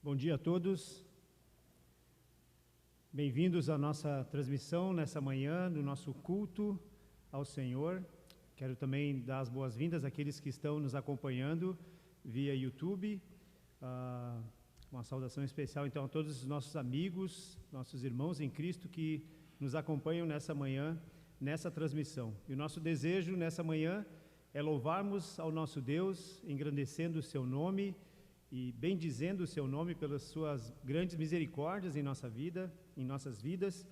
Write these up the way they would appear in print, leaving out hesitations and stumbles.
Bom dia a todos, bem-vindos à nossa transmissão nessa manhã, no nosso culto ao Senhor. Quero também dar as boas-vindas àqueles que estão nos acompanhando via YouTube. Uma saudação especial então a todos os nossos amigos, nossos irmãos em Cristo que nos acompanham nessa manhã, nessa transmissão. E o nosso desejo nessa manhã é louvarmos ao nosso Deus, engrandecendo o seu nome e bendizendo o seu nome pelas suas grandes misericórdias em nossa vida, em nossas vidas.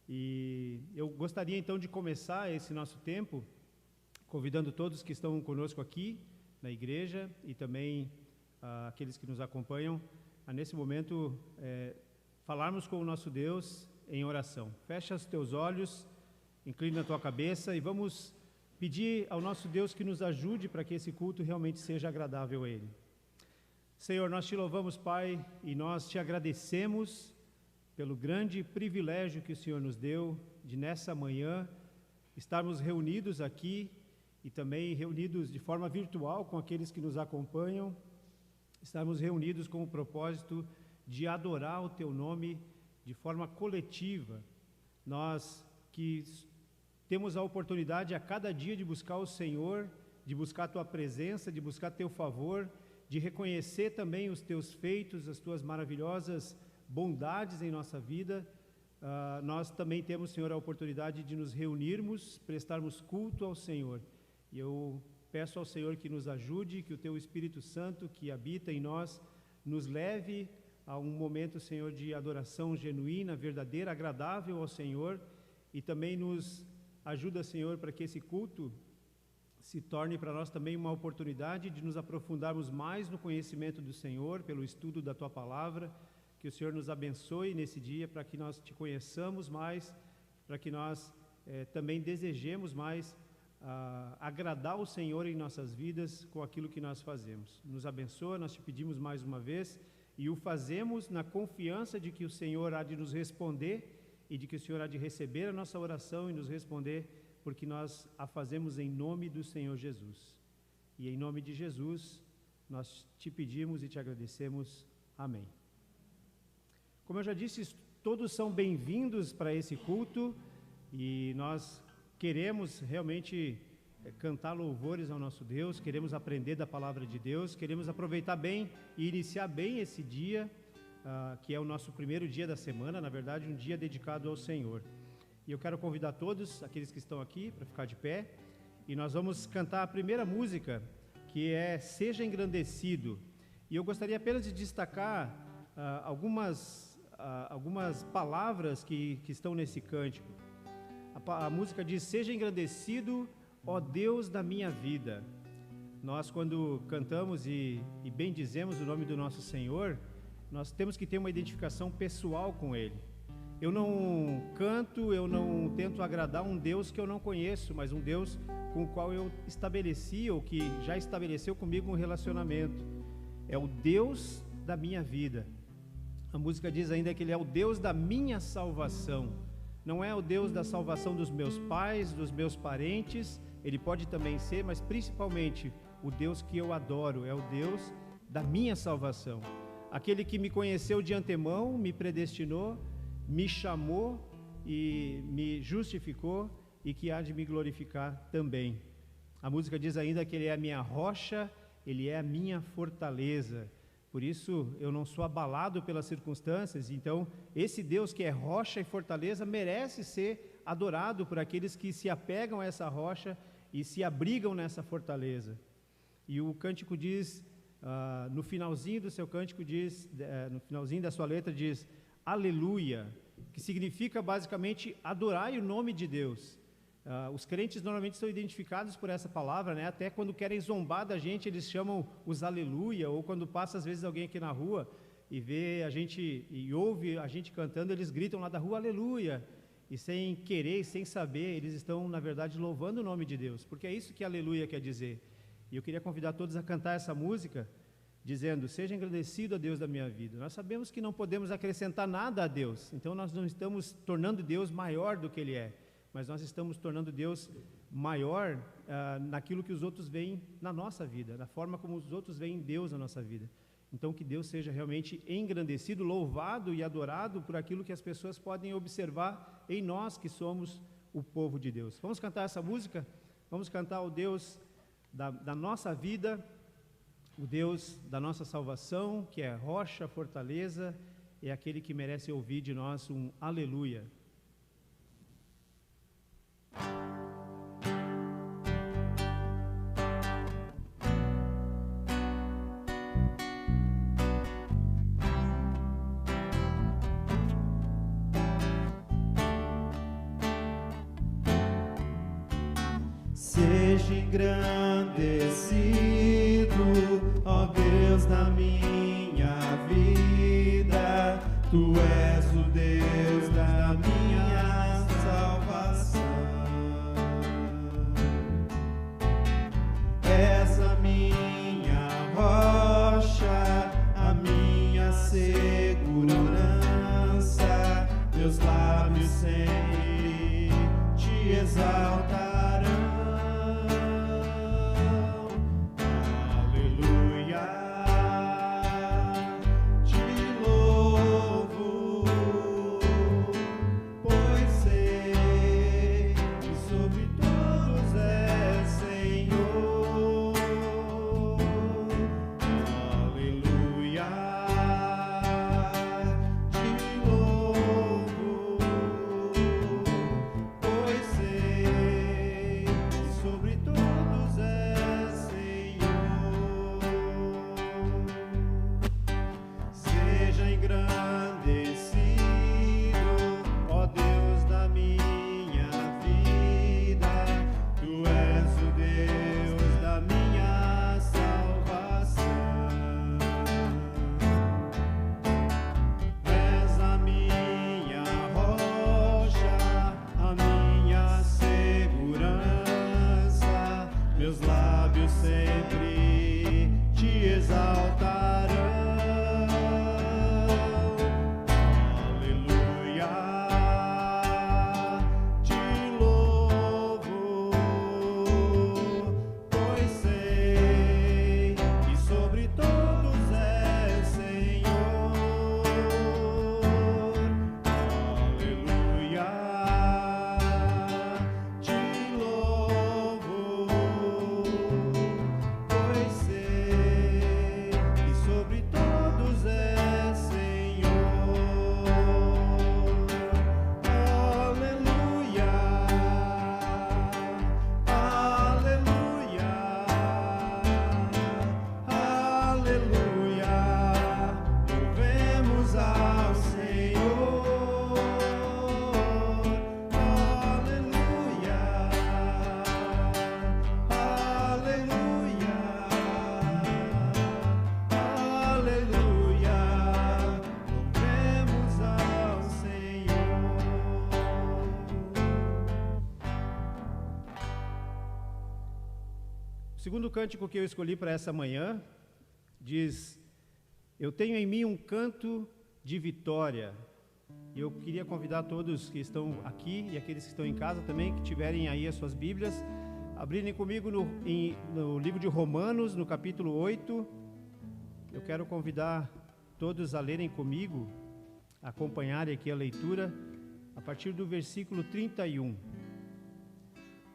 E eu gostaria então de começar esse nosso tempo convidando todos que estão conosco aqui na igreja e também aqueles que nos acompanham a nesse momento falarmos com o nosso Deus em oração. Fecha os teus olhos, inclina a tua cabeça e vamos pedir ao nosso Deus que nos ajude para que esse culto realmente seja agradável a Ele. Senhor, nós te louvamos, Pai, e nós te agradecemos pelo grande privilégio que o Senhor nos deu de nessa manhã estarmos reunidos aqui e também reunidos de forma virtual com aqueles que nos acompanham, estarmos reunidos com o propósito de adorar o Teu nome de forma coletiva. Nós que temos a oportunidade a cada dia de buscar o Senhor, de buscar a Tua presença, de buscar Teu favor, de reconhecer também os Teus feitos, as Tuas maravilhosas bondades em nossa vida. Nós também temos, Senhor, a oportunidade de nos reunirmos, prestarmos culto ao Senhor. E eu peço ao Senhor que nos ajude, que o Teu Espírito Santo que habita em nós nos leve a um momento, Senhor, de adoração genuína, verdadeira, agradável ao Senhor, e também nos ajuda, Senhor, para que esse culto se torne para nós também uma oportunidade de nos aprofundarmos mais no conhecimento do Senhor, pelo estudo da Tua Palavra. Que o Senhor nos abençoe nesse dia, para que nós Te conheçamos mais, para que nós também desejemos mais agradar o Senhor em nossas vidas com aquilo que nós fazemos. Nos abençoa, nós Te pedimos mais uma vez, e o fazemos na confiança de que o Senhor há de nos responder, e de que o Senhor há de receber a nossa oração e nos responder, porque nós a fazemos em nome do Senhor Jesus. E em nome de Jesus, nós Te pedimos e Te agradecemos. Amém. Como eu já disse, todos são bem-vindos para esse culto, e nós queremos realmente cantar louvores ao nosso Deus, queremos aprender da Palavra de Deus, queremos aproveitar bem e iniciar bem esse dia, que é o nosso primeiro dia da semana, na verdade um dia dedicado ao Senhor. E eu quero convidar todos, aqueles que estão aqui, para ficar de pé, e nós vamos cantar a primeira música, que é Seja Engrandecido. E eu gostaria apenas de destacar algumas palavras que estão nesse cântico. A música diz: Seja engrandecido, ó Deus da minha vida. Nós, quando cantamos e bendizemos o nome do nosso Senhor, nós temos que ter uma identificação pessoal com Ele. Eu não canto, eu não tento agradar um Deus que eu não conheço, mas um Deus com o qual eu estabeleci, ou que já estabeleceu comigo um relacionamento. É o Deus da minha vida. A música diz ainda que Ele é o Deus da minha salvação. Não é o Deus da salvação dos meus pais, dos meus parentes, Ele pode também ser, mas principalmente o Deus que eu adoro, é o Deus da minha salvação. Aquele que me conheceu de antemão, me predestinou, me chamou e me justificou, e que há de me glorificar também. A música diz ainda que Ele é a minha rocha, Ele é a minha fortaleza. Por isso eu não sou abalado pelas circunstâncias. Então esse Deus que é rocha e fortaleza merece ser adorado por aqueles que se apegam a essa rocha e se abrigam nessa fortaleza. E o cântico diz, no finalzinho do seu cântico diz, no finalzinho da sua letra diz: Aleluia, que significa basicamente adorai o nome de Deus. Os crentes normalmente são identificados por essa palavra, né? Até quando querem zombar da gente, eles chamam os aleluia, ou quando passa às vezes alguém aqui na rua e vê a gente e ouve a gente cantando, eles gritam lá da rua aleluia. e sem querer e sem saber, eles estão, na verdade, louvando o nome de Deus, porque é isso que aleluia quer dizer. E eu queria convidar todos a cantar essa música, dizendo: seja engrandecido a Deus da minha vida. Nós sabemos que não podemos acrescentar nada a Deus, então nós não estamos tornando Deus maior do que Ele é, mas nós estamos tornando Deus maior naquilo que os outros veem na nossa vida, na forma como os outros veem Deus na nossa vida. Então que Deus seja realmente engrandecido, louvado e adorado por aquilo que as pessoas podem observar em nós que somos o povo de Deus. Vamos cantar essa música? Vamos cantar o Deus da nossa vida, o Deus da nossa salvação, que é rocha, fortaleza, é aquele que merece ouvir de nós um aleluia. Seja engrandecido, ó Deus, na minha vida. Tu és o Deus da minha salvação. És a minha rocha, a minha segurança. Meus lábios sempre te exaltarão. Meus lábios sempre te exaltarão. Aleluia, te louvo, pois sei que sobre todos és Senhor. Aleluia, te louvo, pois sei que sobre todos és Senhor. Aleluia, aleluia, aleluia. Louvemos ao Senhor. Aleluia, aleluia, aleluia. Louvemos ao Senhor. O segundo cântico que eu escolhi para essa manhã diz: eu tenho em mim um canto de vitória. E eu queria convidar todos que estão aqui e aqueles que estão em casa também, que tiverem aí as suas Bíblias, abrirem comigo no livro de Romanos, no capítulo 8. Eu quero convidar todos a lerem comigo, a acompanharem aqui a leitura, a partir do versículo 31.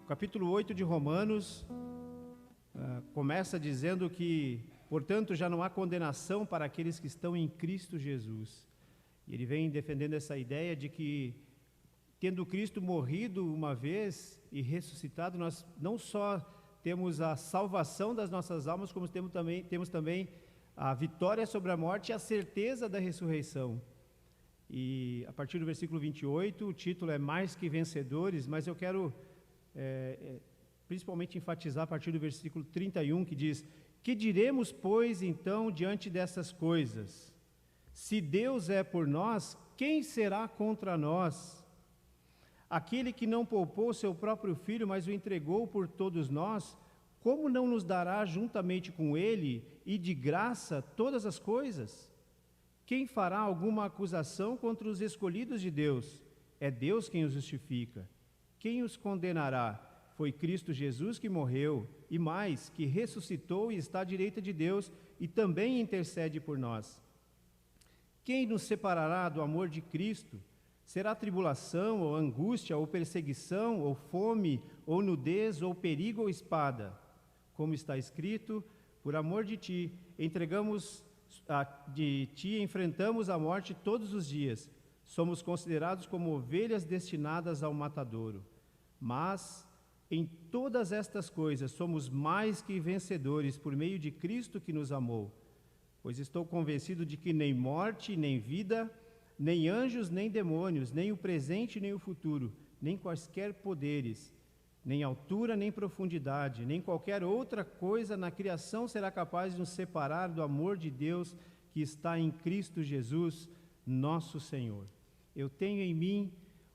O capítulo 8 de Romanos começa dizendo que, portanto, já não há condenação para aqueles que estão em Cristo Jesus. E ele vem defendendo essa ideia de que, tendo Cristo morrido uma vez e ressuscitado, nós não só temos a salvação das nossas almas, como temos também a vitória sobre a morte e a certeza da ressurreição. E a partir do versículo 28, o título é Mais que Vencedores, mas eu quero principalmente enfatizar a partir do versículo 31, que diz: que diremos, pois, então, diante dessas coisas? Se Deus é por nós, quem será contra nós? Aquele que não poupou seu próprio Filho, mas o entregou por todos nós, como não nos dará juntamente com ele e de graça todas as coisas? Quem fará alguma acusação contra os escolhidos de Deus? É Deus quem os justifica. Quem os condenará? Foi Cristo Jesus que morreu, e mais, que ressuscitou e está à direita de Deus, e também intercede por nós. Quem nos separará do amor de Cristo? Será tribulação, ou angústia, ou perseguição, ou fome, ou nudez, ou perigo, ou espada? Como está escrito, por amor de ti, enfrentamos a morte todos os dias. Somos considerados como ovelhas destinadas ao matadouro. Mas, em todas estas coisas, somos mais que vencedores por meio de Cristo que nos amou. Pois estou convencido de que nem morte, nem vida, nem anjos, nem demônios, nem o presente, nem o futuro, nem quaisquer poderes, nem altura, nem profundidade, nem qualquer outra coisa na criação será capaz de nos separar do amor de Deus que está em Cristo Jesus, nosso Senhor. Eu tenho em mim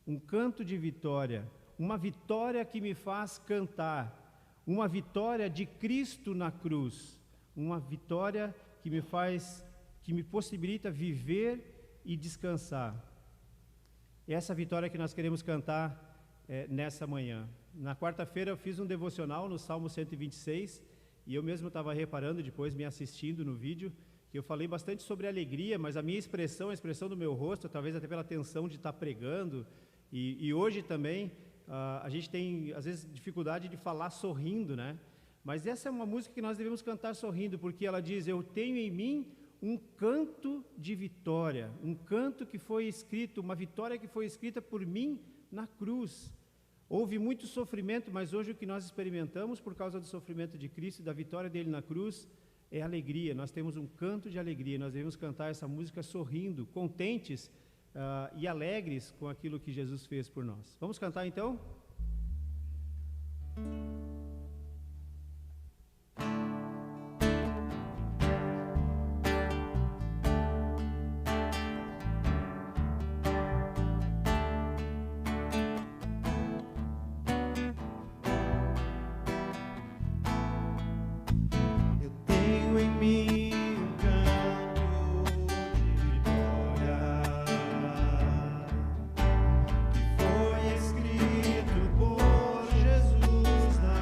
um canto de vitória, uma vitória que me faz cantar, uma vitória de Cristo na cruz, uma vitória que me possibilita viver e descansar. Essa vitória que nós queremos cantar nessa manhã. Na quarta-feira eu fiz um devocional no Salmo 126, e eu mesmo estava reparando, depois me assistindo no vídeo, que eu falei bastante sobre alegria, mas a minha expressão, a expressão do meu rosto, talvez até pela tensão de estar pregando, e hoje também, a gente tem, às vezes, dificuldade de falar sorrindo, né? Mas essa é uma música que nós devemos cantar sorrindo, porque ela diz, eu tenho em mim um canto de vitória, um canto que foi escrito, uma vitória que foi escrita por mim na cruz. Houve muito sofrimento, mas hoje o que nós experimentamos por causa do sofrimento de Cristo e da vitória dele na cruz é alegria. Nós temos um canto de alegria, nós devemos cantar essa música sorrindo, contentes e alegres com aquilo que Jesus fez por nós. Vamos cantar então? Foi escrito por Jesus na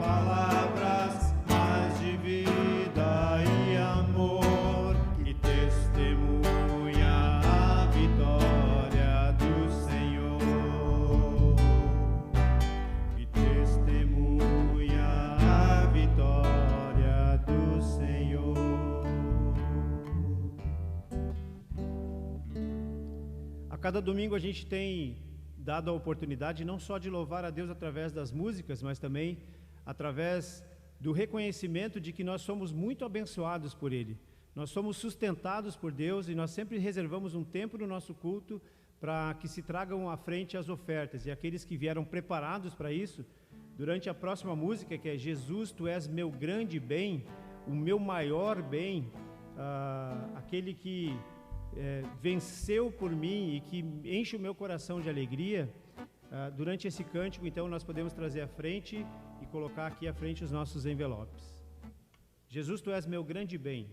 palavras mais de vida e amor que testemunha a vitória do Senhor, que testemunha a vitória do Senhor. A cada domingo a gente tem dado a oportunidade não só de louvar a Deus através das músicas, mas também através do reconhecimento de que nós somos muito abençoados por Ele. Nós somos sustentados por Deus e nós sempre reservamos um tempo no nosso culto para que se tragam à frente as ofertas. E aqueles que vieram preparados para isso, durante a próxima música, que é Jesus, Tu és meu grande bem, o meu maior bem, aquele que venceu por mim e que enche o meu coração de alegria, durante esse cântico, então, nós podemos trazer à frente e colocar aqui à frente os nossos envelopes. Jesus, Tu és meu grande bem.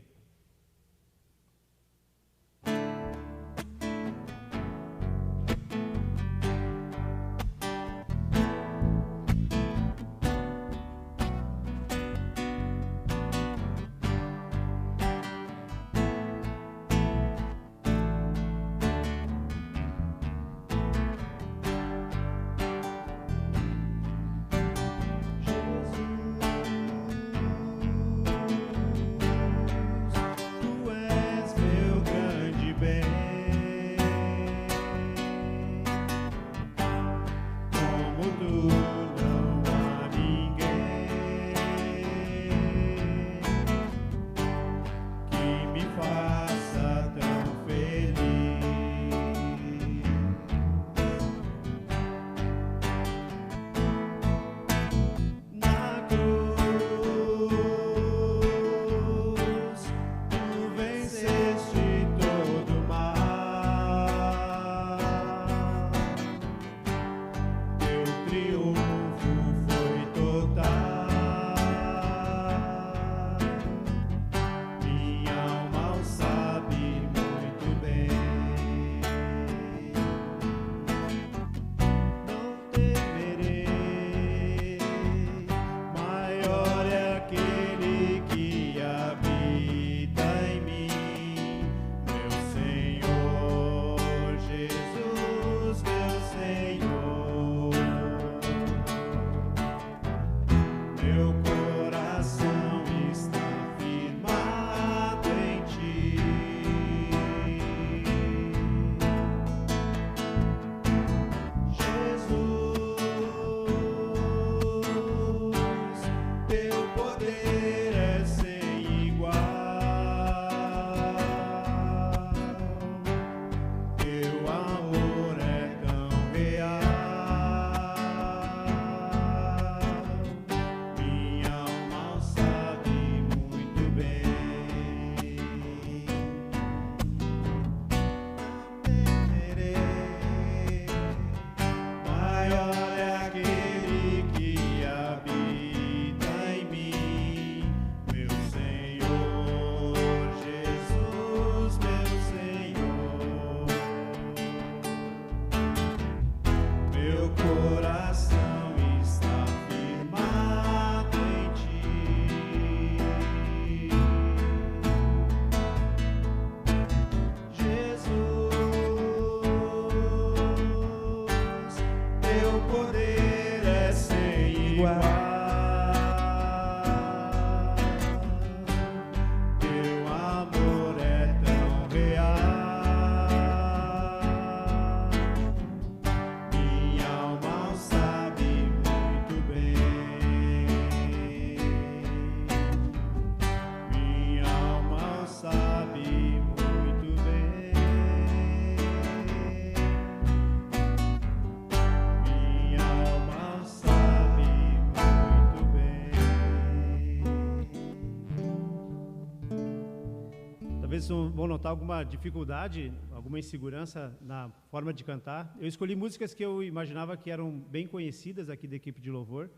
Talvez vão notar alguma dificuldade, alguma insegurança na forma de cantar. Eu escolhi músicas que eu imaginava que eram bem conhecidas aqui da equipe de louvor,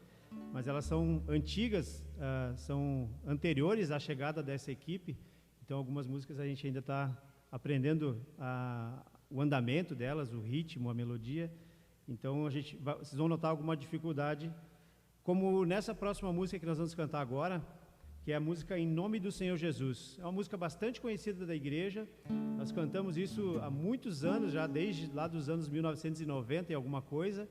mas elas são antigas, são anteriores à chegada dessa equipe. Então, algumas músicas a gente ainda está aprendendo o andamento delas, o ritmo, a melodia. Então, vocês vão notar alguma dificuldade como nessa próxima música que nós vamos cantar agora, que é a música Em Nome do Senhor Jesus. É uma música bastante conhecida da igreja, nós cantamos isso há muitos anos, já desde lá dos anos 1990 e alguma coisa.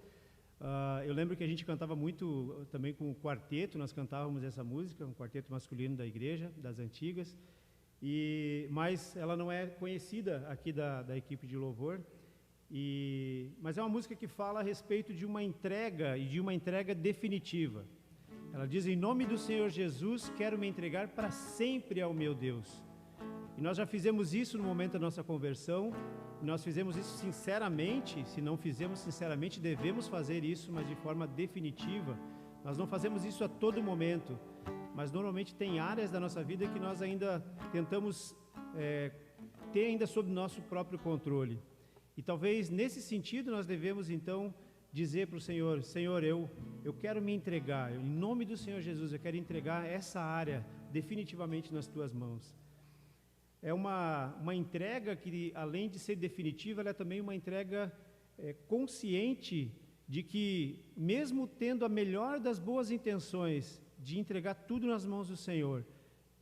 Eu lembro que a gente cantava muito também com o quarteto, nós cantávamos essa música, um quarteto masculino da igreja, das antigas, mas ela não é conhecida aqui da equipe de louvor, mas é uma música que fala a respeito de uma entrega e de uma entrega definitiva. Ela diz: em nome do Senhor Jesus, quero me entregar para sempre ao meu Deus. E nós já fizemos isso no momento da nossa conversão, nós fizemos isso sinceramente. Se não fizemos sinceramente, devemos fazer isso, mas de forma definitiva. Nós não fazemos isso a todo momento, mas normalmente tem áreas da nossa vida que nós ainda tentamos ter ainda sob nosso próprio controle. E talvez nesse sentido nós devemos então dizer para o Senhor: Senhor, eu quero me entregar, em nome do Senhor Jesus, eu quero entregar essa área definitivamente nas Tuas mãos. É uma entrega que, além de ser definitiva, ela é também uma entrega consciente de que, mesmo tendo a melhor das boas intenções de entregar tudo nas mãos do Senhor,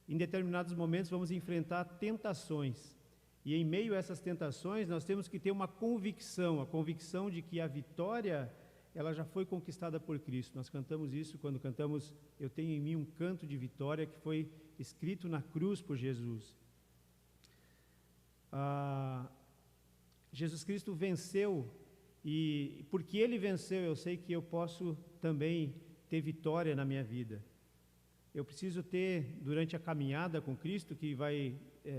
em determinados momentos vamos enfrentar tentações. E em meio a essas tentações, nós temos que ter uma convicção, a convicção de que a vitória, ela já foi conquistada por Cristo. Nós cantamos isso quando cantamos Eu Tenho em Mim um Canto de Vitória, que foi escrito na cruz por Jesus. Jesus Cristo venceu, e porque Ele venceu, eu sei que eu posso também ter vitória na minha vida. Eu preciso ter, durante a caminhada com Cristo, que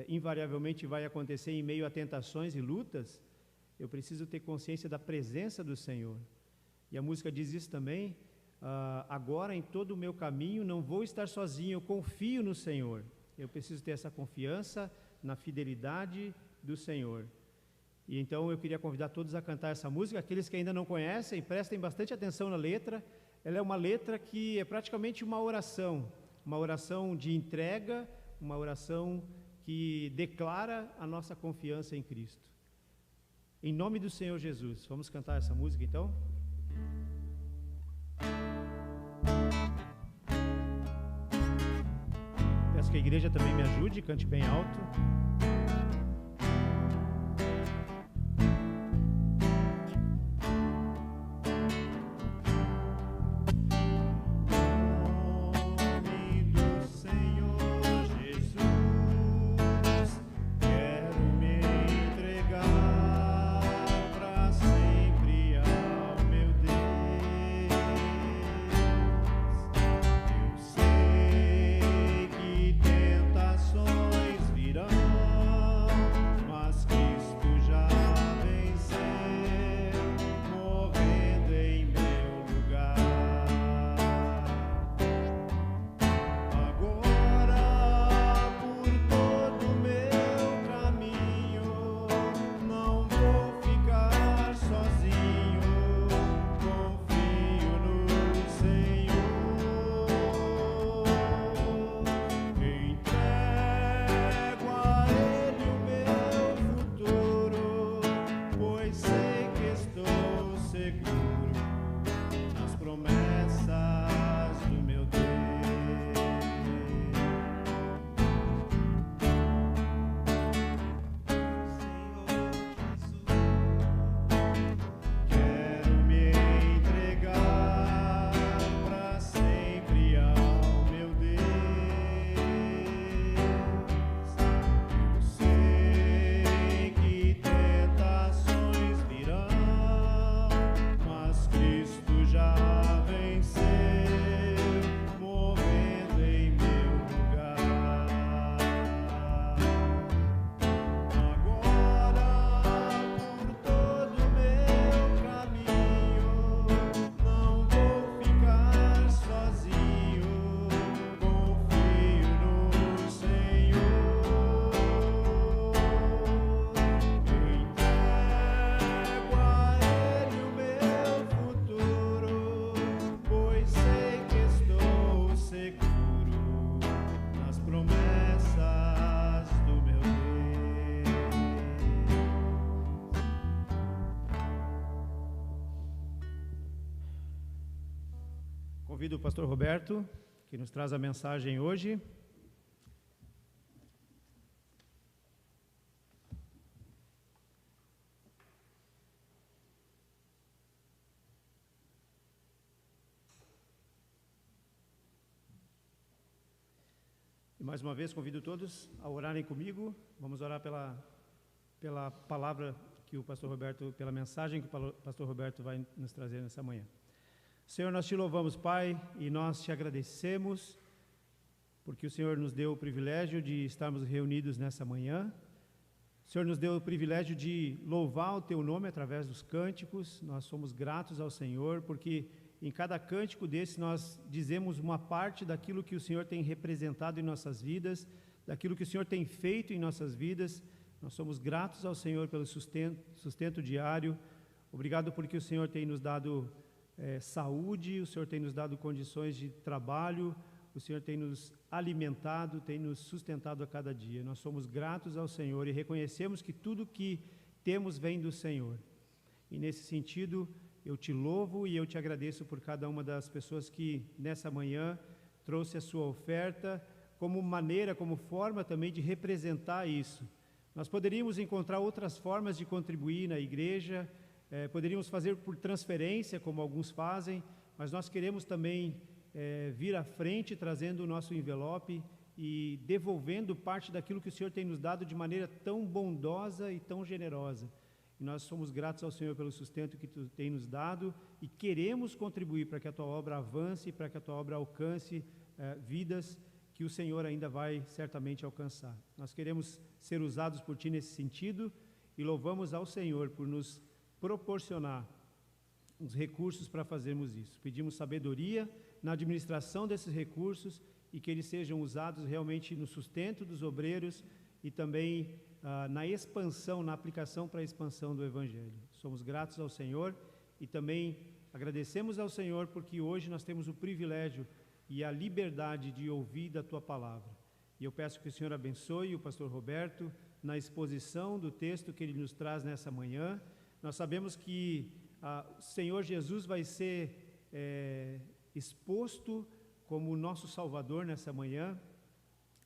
invariavelmente vai acontecer em meio a tentações e lutas, eu preciso ter consciência da presença do Senhor. E a música diz isso também: agora em todo o meu caminho não vou estar sozinho, eu confio no Senhor. Eu preciso ter essa confiança na fidelidade do Senhor. E então eu queria convidar todos a cantar essa música. Aqueles que ainda não conhecem, prestem bastante atenção na letra. Ela é uma letra que é praticamente uma oração de entrega, uma oração que declara a nossa confiança em Cristo. Em nome do Senhor Jesus. Vamos cantar essa música então? Peço que a igreja também me ajude, cante bem alto. Eu sei que tentações virão. Convido o pastor Roberto, que nos traz a mensagem hoje. E mais uma vez convido todos a orarem comigo. Vamos orar pela palavra que o pastor Roberto, pela mensagem que o pastor Roberto vai nos trazer nessa manhã. Senhor, nós te louvamos, Pai, e nós te agradecemos porque o Senhor nos deu o privilégio de estarmos reunidos nessa manhã. O Senhor nos deu o privilégio de louvar o teu nome através dos cânticos. Nós somos gratos ao Senhor porque em cada cântico desse nós dizemos uma parte daquilo que o Senhor tem representado em nossas vidas, daquilo que o Senhor tem feito em nossas vidas. Nós somos gratos ao Senhor pelo sustento diário. Obrigado porque o Senhor tem nos dado saúde, o Senhor tem nos dado condições de trabalho, o Senhor tem nos alimentado, tem nos sustentado a cada dia. Nós somos gratos ao Senhor e reconhecemos que tudo que temos vem do Senhor. E nesse sentido, eu te louvo e eu te agradeço por cada uma das pessoas que nessa manhã trouxe a sua oferta como maneira, como forma também de representar isso. Nós poderíamos encontrar outras formas de contribuir na igreja, poderíamos fazer por transferência, como alguns fazem, mas nós queremos também vir à frente trazendo o nosso envelope e devolvendo parte daquilo que o Senhor tem nos dado de maneira tão bondosa e tão generosa. E nós somos gratos ao Senhor pelo sustento que tu tem nos dado e queremos contribuir para que a tua obra avance, para que a tua obra alcance vidas que o Senhor ainda vai certamente alcançar. Nós queremos ser usados por ti nesse sentido e louvamos ao Senhor por nos proporcionar os recursos para fazermos isso. Pedimos sabedoria na administração desses recursos e que eles sejam usados realmente no sustento dos obreiros e também na expansão, na aplicação para a expansão do Evangelho. Somos gratos ao Senhor e também agradecemos ao Senhor porque hoje nós temos o privilégio e a liberdade de ouvir da Tua Palavra. E eu peço que o Senhor abençoe o pastor Roberto na exposição do texto que ele nos traz nessa manhã. Nós sabemos que o Senhor Jesus vai ser exposto como o nosso Salvador nessa manhã.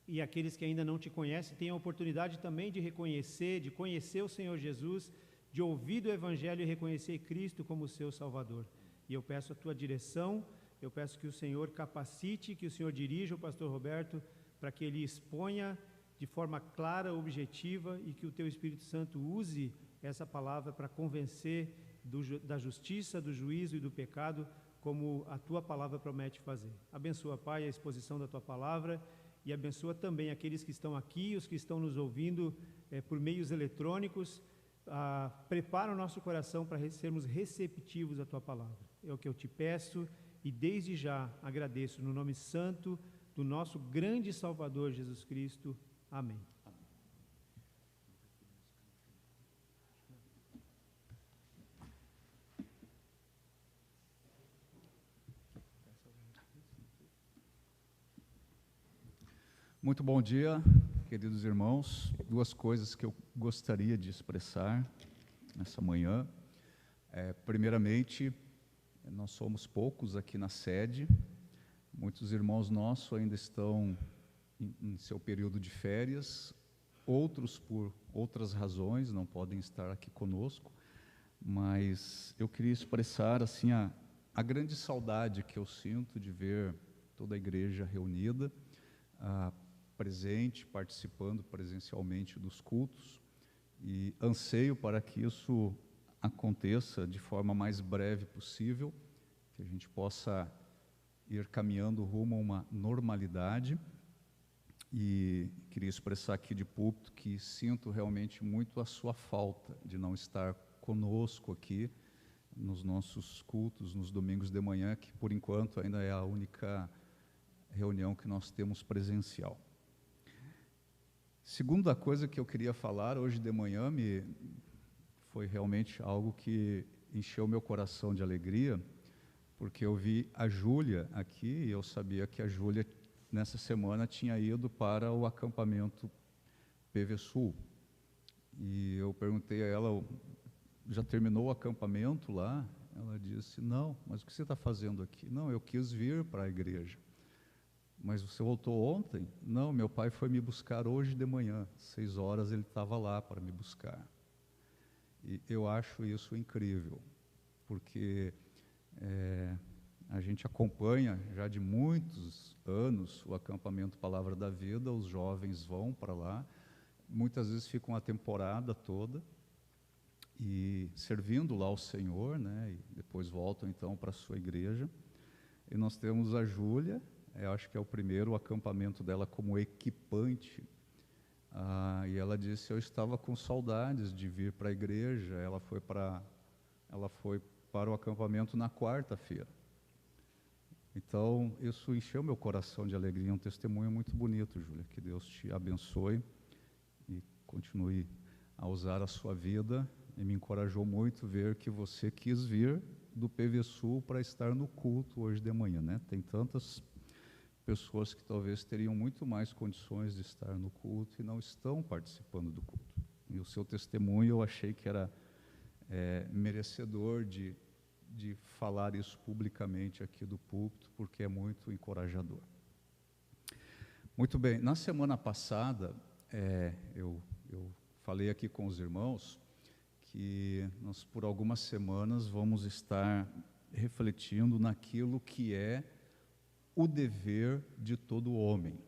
E aqueles que ainda não te conhecem têm a oportunidade também de reconhecer, de conhecer o Senhor Jesus, de ouvir do Evangelho e reconhecer Cristo como seu Salvador. E eu peço a tua direção, eu peço que o Senhor capacite, que o Senhor dirija o pastor Roberto para que ele exponha de forma clara, objetiva e que o teu Espírito Santo use essa palavra para convencer da justiça, do juízo e do pecado, como a tua palavra promete fazer. Abençoa, Pai, a exposição da tua palavra. E abençoa também aqueles que estão aqui, os que estão nos ouvindo por meios eletrônicos. Prepara o nosso coração para sermos receptivos à Tua Palavra. É o que eu te peço e desde já agradeço no nome santo do nosso grande Salvador Jesus Cristo. Amém. Muito bom dia, queridos irmãos. Duas coisas que eu gostaria de expressar nessa manhã. Primeiramente, nós somos poucos aqui na sede. Muitos irmãos nossos ainda estão em seu período de férias. Outros, por outras razões, não podem estar aqui conosco. Mas eu queria expressar assim a grande saudade que eu sinto de ver toda a igreja reunida, presente, participando presencialmente dos cultos, e anseio para que isso aconteça de forma mais breve possível, que a gente possa ir caminhando rumo a uma normalidade. E queria expressar aqui de púlpito que sinto realmente muito a sua falta de não estar conosco aqui nos nossos cultos, nos domingos de manhã, que por enquanto ainda é a única reunião que nós temos presencial. Segunda coisa que eu queria falar hoje de manhã foi realmente algo que encheu meu coração de alegria, porque eu vi a Júlia aqui e eu sabia que a Júlia nessa semana tinha ido para o acampamento PV Sul. E eu perguntei a ela, já terminou o acampamento lá? Ela disse, não, mas o que você está fazendo aqui? Não, eu quis vir para a igreja. Mas você voltou ontem? Não, meu pai foi me buscar hoje de manhã, 6 horas ele estava lá para me buscar. E eu acho isso incrível, porque a gente acompanha já de muitos anos o acampamento Palavra da Vida, os jovens vão para lá, muitas vezes ficam a temporada toda, e servindo lá ao Senhor, né, e depois voltam então para a sua igreja. E nós temos a Júlia, eu acho que é o primeiro acampamento dela como equipante, e ela disse, eu estava com saudades de vir para a igreja. Ela foi para o acampamento na quarta-feira. Então, isso encheu meu coração de alegria, um testemunho muito bonito, Júlia, que Deus te abençoe e continue a usar a sua vida. E me encorajou muito ver que você quis vir do PV Sul para estar no culto hoje de manhã, né? Tem tantas pessoas que talvez teriam muito mais condições de estar no culto e não estão participando do culto. E o seu testemunho eu achei que era merecedor de falar isso publicamente aqui do púlpito, porque é muito encorajador. Muito bem, na semana passada, eu falei aqui com os irmãos que nós, por algumas semanas, vamos estar refletindo naquilo que é o dever de todo homem,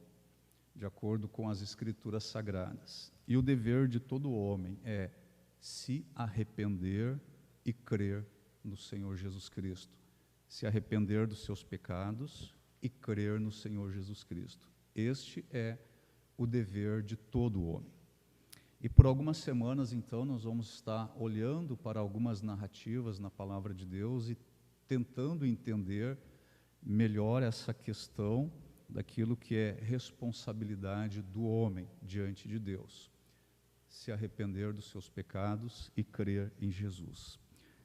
de acordo com as Escrituras Sagradas. E o dever de todo homem é se arrepender e crer no Senhor Jesus Cristo. Se arrepender dos seus pecados e crer no Senhor Jesus Cristo. Este é o dever de todo homem. E por algumas semanas, então, nós vamos estar olhando para algumas narrativas na Palavra de Deus e tentando entender melhor essa questão daquilo que é responsabilidade do homem diante de Deus. Se arrepender dos seus pecados e crer em Jesus.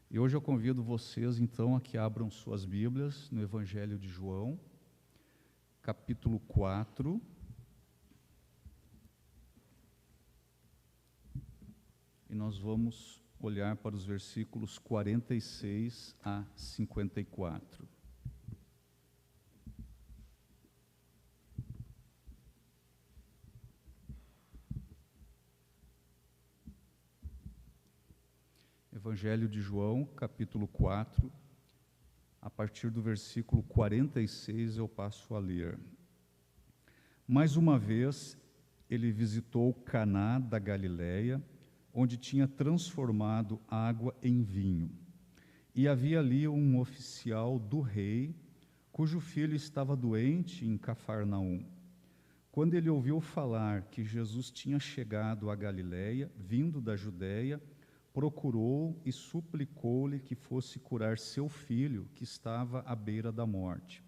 E hoje eu convido vocês, então, a que abram suas Bíblias no Evangelho de João, capítulo 4, e nós vamos olhar para os versículos 46 a 54. Evangelho de João, capítulo 4, a partir do versículo 46 eu passo a ler. Mais uma vez, ele visitou Caná da Galileia, onde tinha transformado água em vinho. E havia ali um oficial do rei, cujo filho estava doente em Cafarnaum. Quando ele ouviu falar que Jesus tinha chegado a Galileia, vindo da Judeia, procurou e suplicou-lhe que fosse curar seu filho, que estava à beira da morte.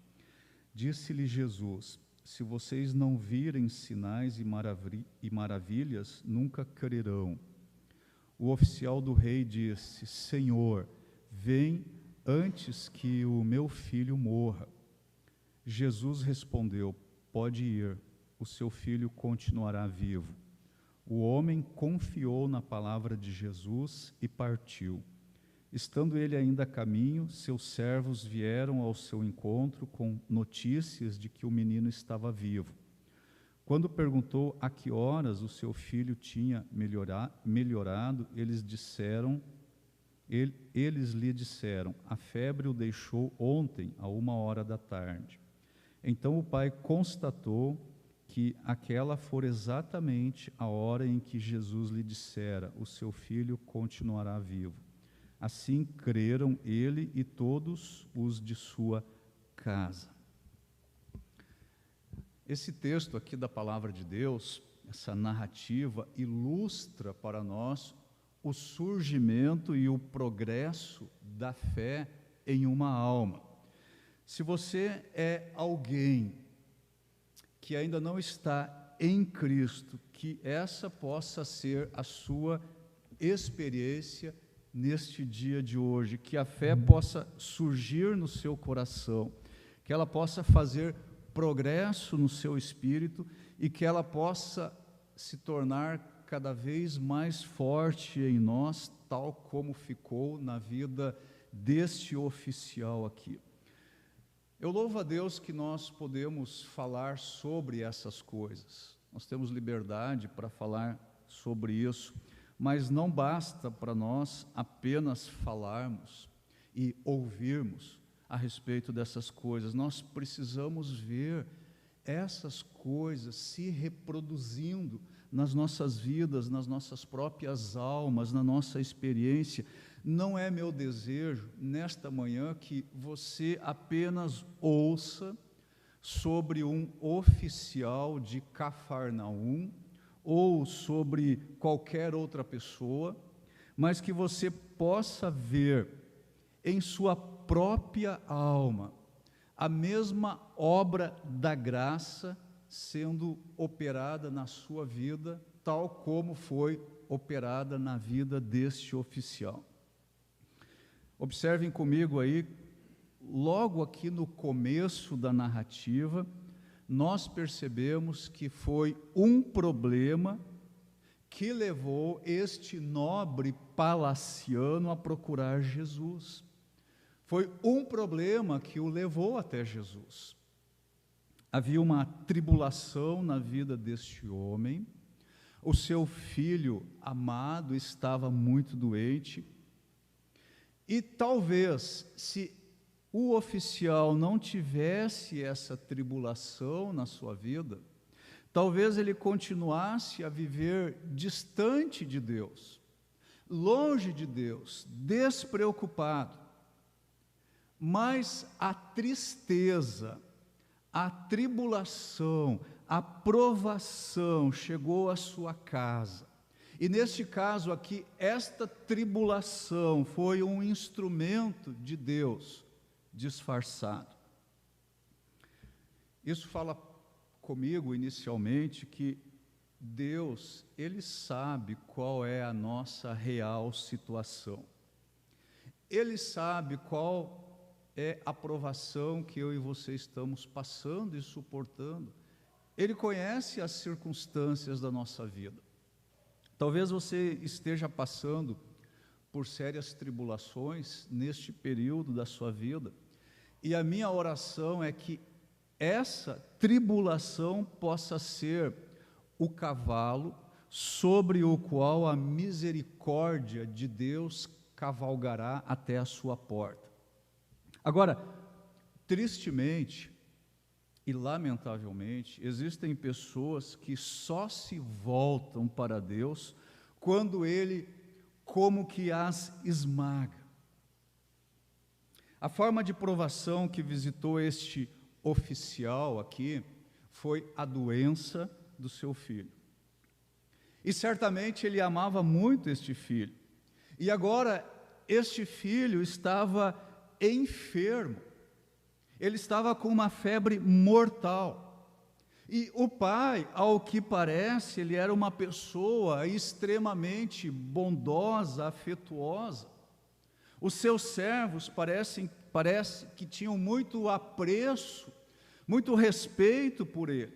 Disse-lhe Jesus, se vocês não virem sinais e maravilhas, nunca crerão. O oficial do rei disse, Senhor, vem antes que o meu filho morra. Jesus respondeu, pode ir, o seu filho continuará vivo. O homem confiou na palavra de Jesus e partiu. Estando ele ainda a caminho, seus servos vieram ao seu encontro com notícias de que o menino estava vivo. Quando perguntou a que horas o seu filho tinha melhorado, eles lhe disseram, a febre o deixou ontem, a 1h da tarde. Então o pai constatou que aquela fora exatamente a hora em que Jesus lhe dissera, o seu filho continuará vivo. Assim creram ele e todos os de sua casa. Esse texto aqui da Palavra de Deus, essa narrativa, ilustra para nós o surgimento e o progresso da fé em uma alma. Se você é alguém que ainda não está em Cristo, que essa possa ser a sua experiência neste dia de hoje, que a fé possa surgir no seu coração, que ela possa fazer progresso no seu espírito e que ela possa se tornar cada vez mais forte em nós, tal como ficou na vida deste oficial aqui. Eu louvo a Deus que nós podemos falar sobre essas coisas. Nós temos liberdade para falar sobre isso, mas não basta para nós apenas falarmos e ouvirmos a respeito dessas coisas. Nós precisamos ver essas coisas se reproduzindo nas nossas vidas, nas nossas próprias almas, na nossa experiência. Não é meu desejo, nesta manhã, que você apenas ouça sobre um oficial de Cafarnaum ou sobre qualquer outra pessoa, mas que você possa ver em sua própria alma a mesma obra da graça sendo operada na sua vida, tal como foi operada na vida deste oficial. Observem comigo aí, logo aqui no começo da narrativa, nós percebemos que foi um problema que levou este nobre palaciano a procurar Jesus. Foi um problema que o levou até Jesus. Havia uma tribulação na vida deste homem, o seu filho amado estava muito doente, e talvez, se o oficial não tivesse essa tribulação na sua vida, talvez ele continuasse a viver distante de Deus, longe de Deus, despreocupado. Mas a tristeza, a tribulação, a provação chegou à sua casa. E neste caso aqui, esta tribulação foi um instrumento de Deus disfarçado. Isso fala comigo inicialmente que Deus, Ele sabe qual é a nossa real situação. Ele sabe qual é a provação que eu e você estamos passando e suportando. Ele conhece as circunstâncias da nossa vida. Talvez você esteja passando por sérias tribulações neste período da sua vida, e a minha oração é que essa tribulação possa ser o cavalo sobre o qual a misericórdia de Deus cavalgará até a sua porta. Agora, tristemente e lamentavelmente, existem pessoas que só se voltam para Deus quando Ele como que as esmaga. A forma de provação que visitou este oficial aqui foi a doença do seu filho. E certamente ele amava muito este filho. E agora este filho estava enfermo. Ele estava com uma febre mortal. E o pai, ao que parece, ele era uma pessoa extremamente bondosa, afetuosa. Os seus servos parece que tinham muito apreço, muito respeito por ele.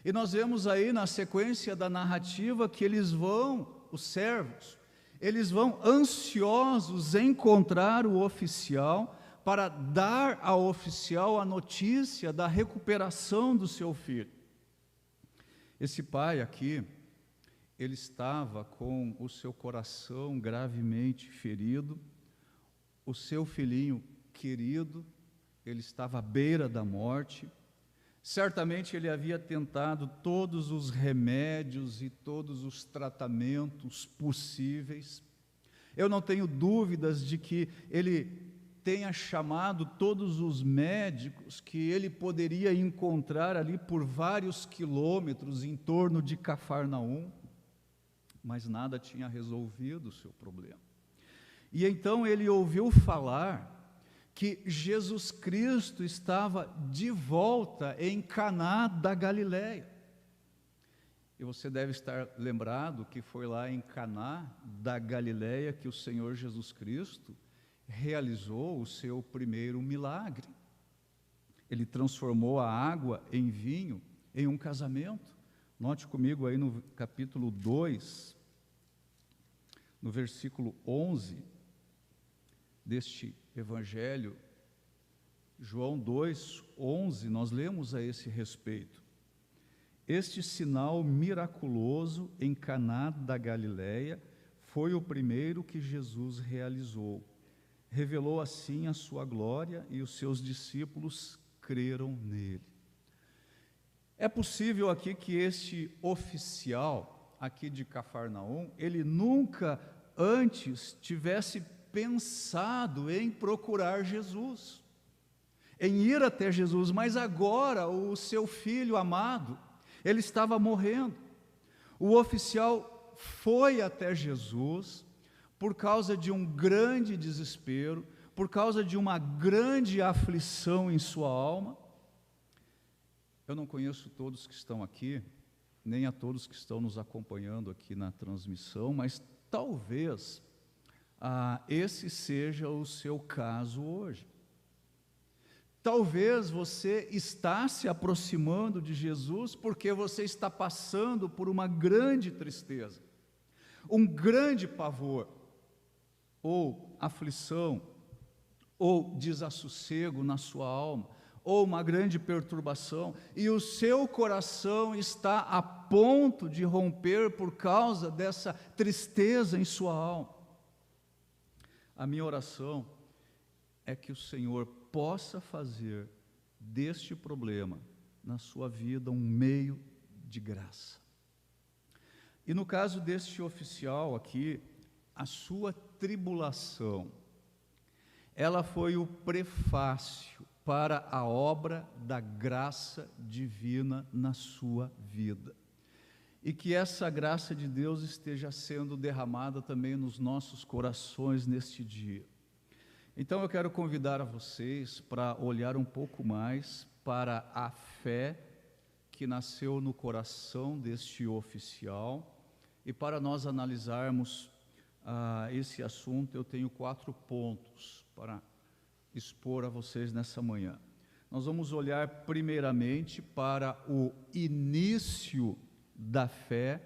E nós vemos aí na sequência da narrativa que os servos, eles vão ansiosos encontrar o oficial para dar ao oficial a notícia da recuperação do seu filho. Esse pai aqui, ele estava com o seu coração gravemente ferido, o seu filhinho querido, ele estava à beira da morte. Certamente ele havia tentado todos os remédios e todos os tratamentos possíveis. Eu não tenho dúvidas de que ele tenha chamado todos os médicos que ele poderia encontrar ali por vários quilômetros em torno de Cafarnaum, mas nada tinha resolvido o seu problema. E então ele ouviu falar que Jesus Cristo estava de volta em Caná da Galileia. E você deve estar lembrado que foi lá em Caná da Galileia que o Senhor Jesus Cristo realizou o seu primeiro milagre. Ele transformou a água em vinho em um casamento. Note comigo aí no capítulo 2, no versículo 11 deste Evangelho, João 2:11, nós lemos a esse respeito. Este sinal miraculoso em Caná da Galileia foi o primeiro que Jesus realizou. Revelou assim a sua glória e os seus discípulos creram nele. É possível aqui que este oficial aqui de Cafarnaum, ele nunca antes tivesse pensado em procurar Jesus, em ir até Jesus, mas agora o seu filho amado, ele estava morrendo. O oficial foi até Jesus por causa de um grande desespero, por causa de uma grande aflição em sua alma. Eu não conheço todos que estão aqui, nem a todos que estão nos acompanhando aqui na transmissão, mas talvez esse seja o seu caso hoje. Talvez você está se aproximando de Jesus porque você está passando por uma grande tristeza, um grande pavor, ou aflição, ou desassossego na sua alma, ou uma grande perturbação, e o seu coração está a ponto de romper por causa dessa tristeza em sua alma. A minha oração é que o Senhor possa fazer deste problema na sua vida um meio de graça. E no caso deste oficial aqui, a sua tribulação, ela foi o prefácio para a obra da graça divina na sua vida. E que essa graça de Deus esteja sendo derramada também nos nossos corações neste dia. Então eu quero convidar a vocês para olhar um pouco mais para a fé que nasceu no coração deste oficial, e para nós analisarmos esse assunto, eu tenho 4 pontos para expor a vocês nessa manhã. Nós vamos olhar primeiramente para o início da fé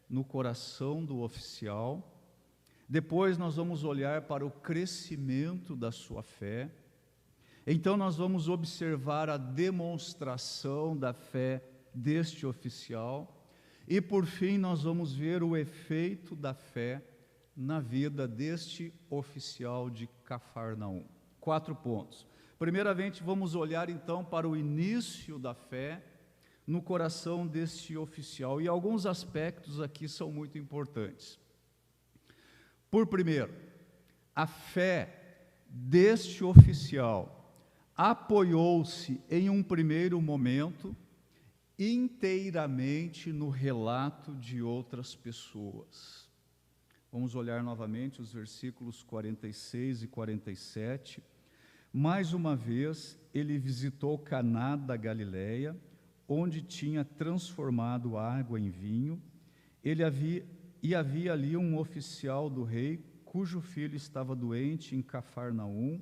no coração do oficial. Depois nós vamos olhar para o crescimento da sua fé. Então nós vamos observar a demonstração da fé deste oficial. E por fim nós vamos ver o efeito da fé na vida deste oficial de Cafarnaum. 4 pontos. Primeiramente vamos olhar então para o início da fé no coração deste oficial. E alguns aspectos aqui são muito importantes. Por primeiro, a fé deste oficial apoiou-se em um primeiro momento inteiramente no relato de outras pessoas. Vamos olhar novamente os versículos 46 e 47. Mais uma vez, ele visitou Caná da Galileia, onde tinha transformado água em vinho. Havia ali um oficial do rei, cujo filho estava doente em Cafarnaum.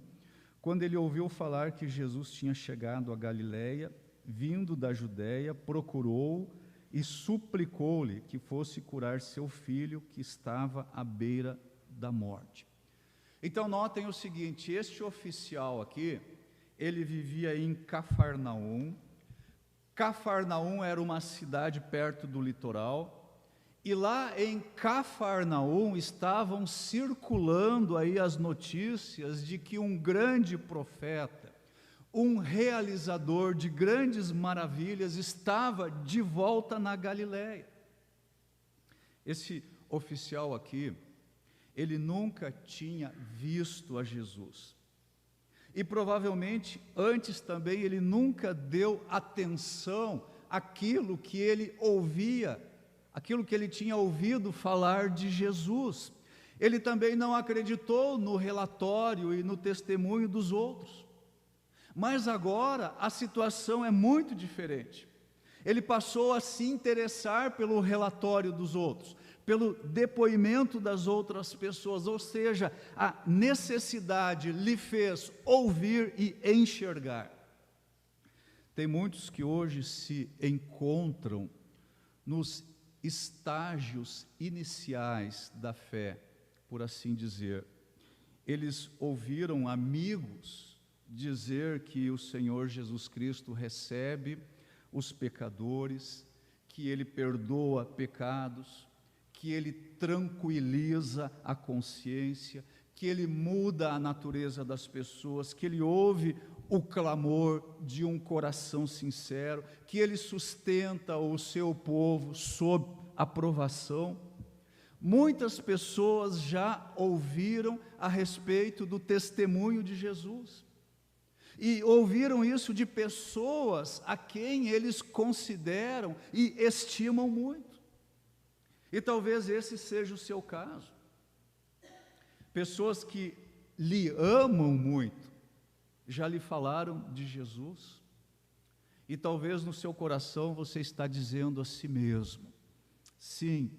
Quando ele ouviu falar que Jesus tinha chegado a Galileia, vindo da Judéia, procurou e suplicou-lhe que fosse curar seu filho, que estava à beira da morte. Então notem o seguinte, este oficial aqui, ele vivia em Cafarnaum. Cafarnaum era uma cidade perto do litoral, e lá em Cafarnaum estavam circulando aí as notícias de que um grande profeta, um realizador de grandes maravilhas, estava de volta na Galileia. Esse oficial aqui, ele nunca tinha visto a Jesus. E provavelmente, antes também, ele nunca deu atenção àquilo que ele ouvia, aquilo que ele tinha ouvido falar de Jesus. Ele também não acreditou no relatório e no testemunho dos outros. Mas agora a situação é muito diferente. Ele passou a se interessar pelo relatório dos outros, pelo depoimento das outras pessoas, ou seja, a necessidade lhe fez ouvir e enxergar. Tem muitos que hoje se encontram nos estágios iniciais da fé, por assim dizer. eles ouviram amigos dizer que o Senhor Jesus Cristo recebe os pecadores, que Ele perdoa pecados, que Ele tranquiliza a consciência, que Ele muda a natureza das pessoas, que Ele ouve o clamor de um coração sincero, que Ele sustenta o seu povo sob aprovação. Muitas pessoas já ouviram a respeito do testemunho de Jesus, e ouviram isso de pessoas a quem eles consideram e estimam muito. E talvez esse seja o seu caso. Pessoas que lhe amam muito, já lhe falaram de Jesus, e talvez no seu coração você está dizendo a si mesmo: sim,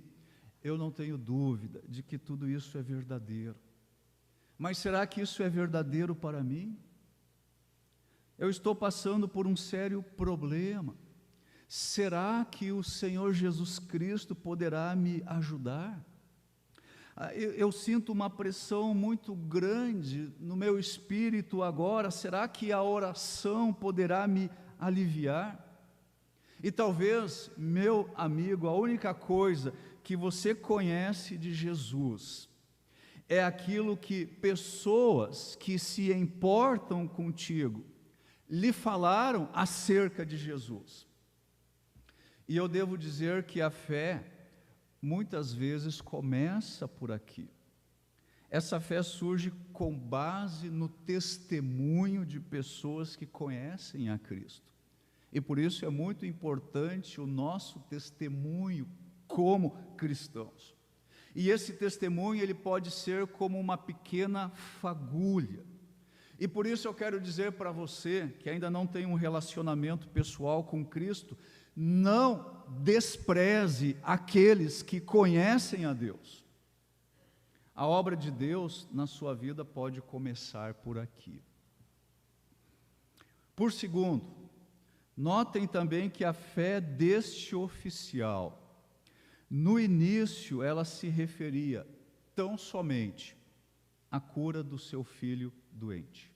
eu não tenho dúvida de que tudo isso é verdadeiro, mas será que isso é verdadeiro para mim? Eu estou passando por um sério problema. Será que o Senhor Jesus Cristo poderá me ajudar? Eu sinto uma pressão muito grande no meu espírito agora. Será que a oração poderá me aliviar? E talvez, meu amigo, a única coisa que você conhece de Jesus é aquilo que pessoas que se importam contigo lhe falaram acerca de Jesus. E eu devo dizer que a fé muitas vezes começa por aqui. Essa fé surge com base no testemunho de pessoas que conhecem a Cristo. E por isso é muito importante o nosso testemunho como cristãos. E esse testemunho, ele pode ser como uma pequena fagulha. E por isso eu quero dizer para você, que ainda não tem um relacionamento pessoal com Cristo, não despreze aqueles que conhecem a Deus. A obra de Deus na sua vida pode começar por aqui. Por segundo, notem também que a fé deste oficial, no início ela se referia tão somente à cura do seu filho doente.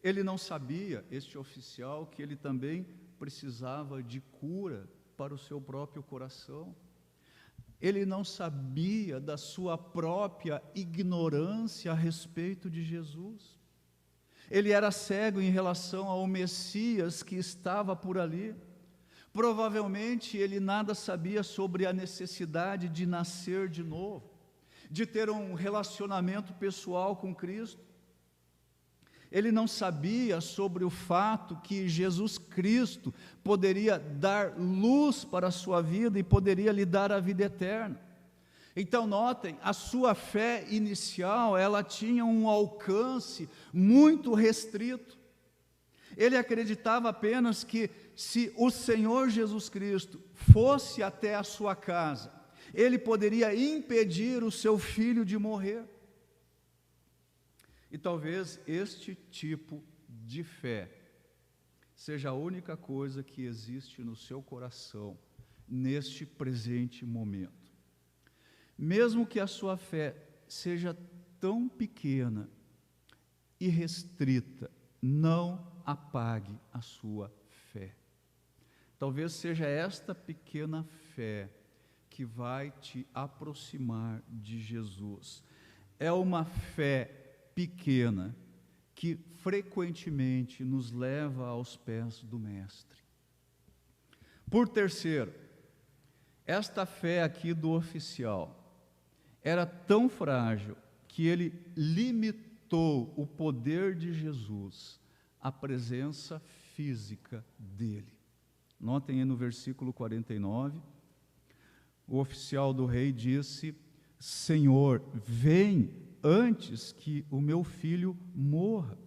Ele não sabia, este oficial, que ele também precisava de cura para o seu próprio coração. Ele não sabia da sua própria ignorância a respeito de Jesus. Ele era cego em relação ao Messias que estava por ali. Provavelmente ele nada sabia sobre a necessidade de nascer de novo, de ter um relacionamento pessoal com Cristo. Ele não sabia sobre o fato que Jesus Cristo poderia dar luz para a sua vida e poderia lhe dar a vida eterna. Então notem, a sua fé inicial, ela tinha um alcance muito restrito. Ele acreditava apenas que se o Senhor Jesus Cristo fosse até a sua casa, ele poderia impedir o seu filho de morrer. E talvez este tipo de fé seja a única coisa que existe no seu coração neste presente momento. Mesmo que a sua fé seja tão pequena e restrita, não apague a sua fé. Talvez seja esta pequena fé que vai te aproximar de Jesus. É uma fé pequena que frequentemente nos leva aos pés do Mestre. Por terceiro, esta fé aqui do oficial era tão frágil que ele limitou o poder de Jesus à presença física dele. Notem aí no versículo 49, o oficial do rei disse: Senhor, vem antes que o meu filho morra.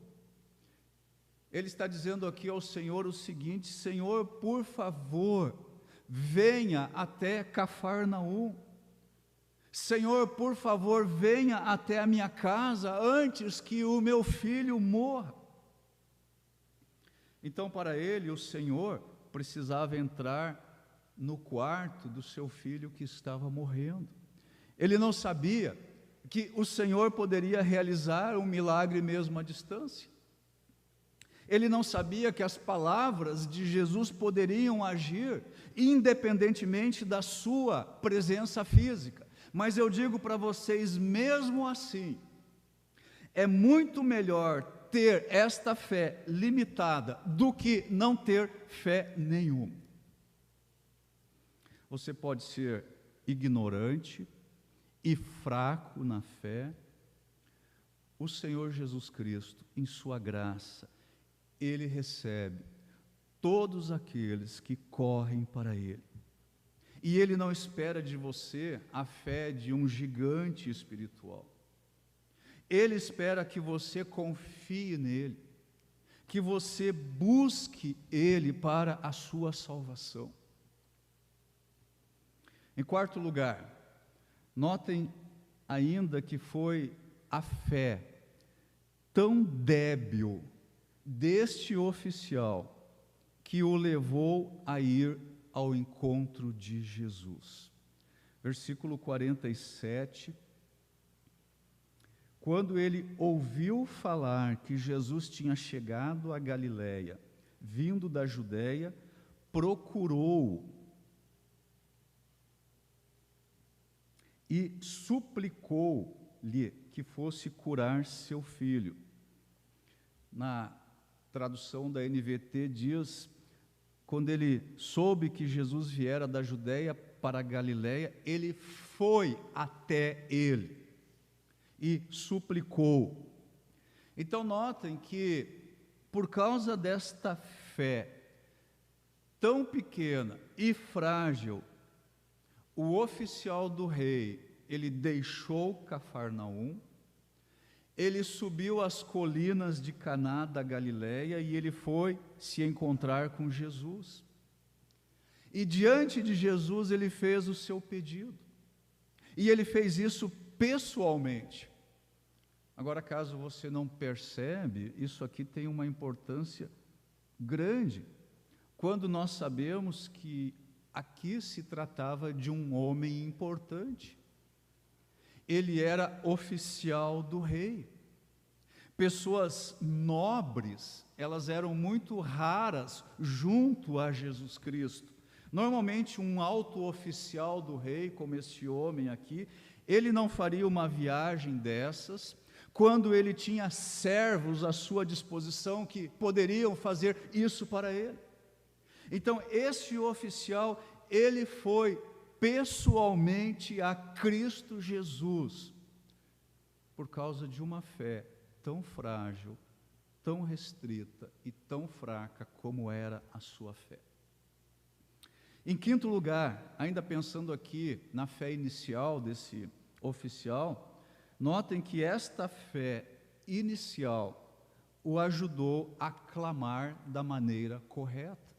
Ele está dizendo aqui ao Senhor o seguinte: Senhor, por favor, venha até Cafarnaum. Senhor, por favor, venha até a minha casa antes que o meu filho morra. Então, para ele, o Senhor precisava entrar no quarto do seu filho que estava morrendo. Ele não sabia que o Senhor poderia realizar um milagre mesmo à distância. Ele não sabia que as palavras de Jesus poderiam agir independentemente da sua presença física. Mas eu digo para vocês, mesmo assim, é muito melhor ter esta fé limitada do que não ter fé nenhuma. Você pode ser ignorante e fraco na fé. O Senhor Jesus Cristo, em sua graça, Ele recebe todos aqueles que correm para Ele. E Ele não espera de você a fé de um gigante espiritual. Ele espera que você confie nele, que você busque Ele para a sua salvação. Em quarto lugar, notem ainda que foi a fé tão débil deste oficial que o levou a ir ao encontro de Jesus. Versículo 47. Quando ele ouviu falar que Jesus tinha chegado a Galiléia, vindo da Judéia, procurou e suplicou-lhe que fosse curar seu filho. Na tradução da NVT diz: quando ele soube que Jesus viera da Judéia para a Galiléia, ele foi até ele e suplicou. Então notem que, por causa desta fé tão pequena e frágil, o oficial do rei, ele deixou Cafarnaum, ele subiu as colinas de Caná da Galiléia e ele foi se encontrar com Jesus. E diante de Jesus ele fez o seu pedido. E ele fez isso pessoalmente. Agora, caso você não percebe, isso aqui tem uma importância grande, quando nós sabemos que aqui se tratava de um homem importante. Ele era oficial do rei. Pessoas nobres, elas eram muito raras junto a Jesus Cristo. Normalmente um alto oficial do rei, como este homem aqui, ele não faria uma viagem dessas quando ele tinha servos à sua disposição que poderiam fazer isso para ele. Então, esse oficial, ele foi pessoalmente a Cristo Jesus, por causa de uma fé tão frágil, tão restrita e tão fraca como era a sua fé. Em quinto lugar, ainda pensando aqui na fé inicial desse oficial, notem que esta fé inicial o ajudou a clamar da maneira correta.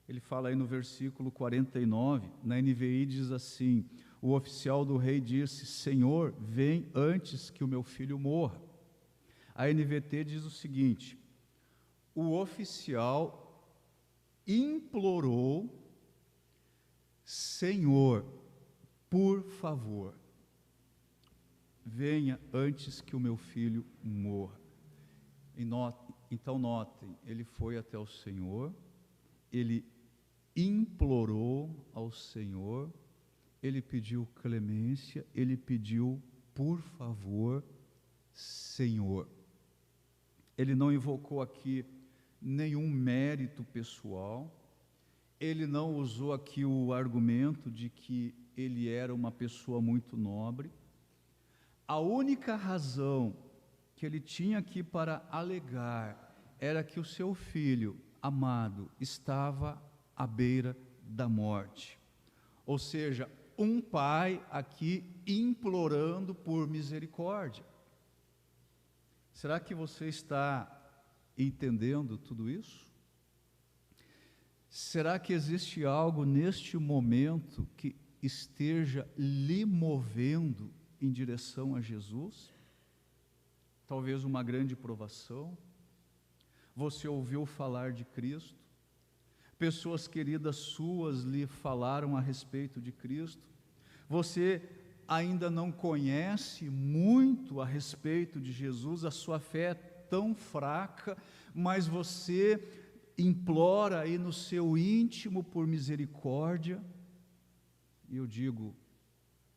Ele fala aí no versículo 49, na NVI diz assim: o oficial do rei disse: Senhor, vem antes que o meu filho morra. A NVT diz o seguinte: o oficial implorou: Senhor, por favor, venha antes que o meu filho morra. Então notem, ele foi até o Senhor, ele implorou ao Senhor, ele pediu clemência, ele pediu, por favor, Senhor. Ele não invocou aqui nenhum mérito pessoal, ele não usou aqui o argumento de que ele era uma pessoa muito nobre. A única razão que ele tinha aqui para alegar era que o seu filho amado estava à beira da morte. Ou seja, um pai aqui implorando por misericórdia. Será que você está entendendo tudo isso? Será que existe algo neste momento que esteja lhe movendo em direção a Jesus? Talvez uma grande provação. Você ouviu falar de Cristo? Pessoas queridas suas lhe falaram a respeito de Cristo? Você ainda não conhece muito a respeito de Jesus, a sua fé é tão fraca, mas você implora aí no seu íntimo por misericórdia, e eu digo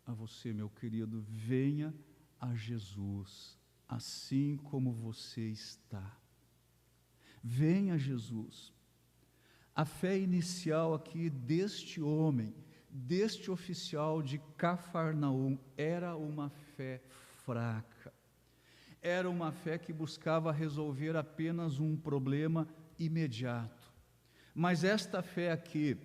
a você, meu querido, venha a Jesus, assim como você está. Venha a Jesus. A fé inicial aqui deste homem, deste oficial de Cafarnaum, era uma fé fraca. Era uma fé que buscava resolver apenas um problema imediato. Mas esta fé aqui,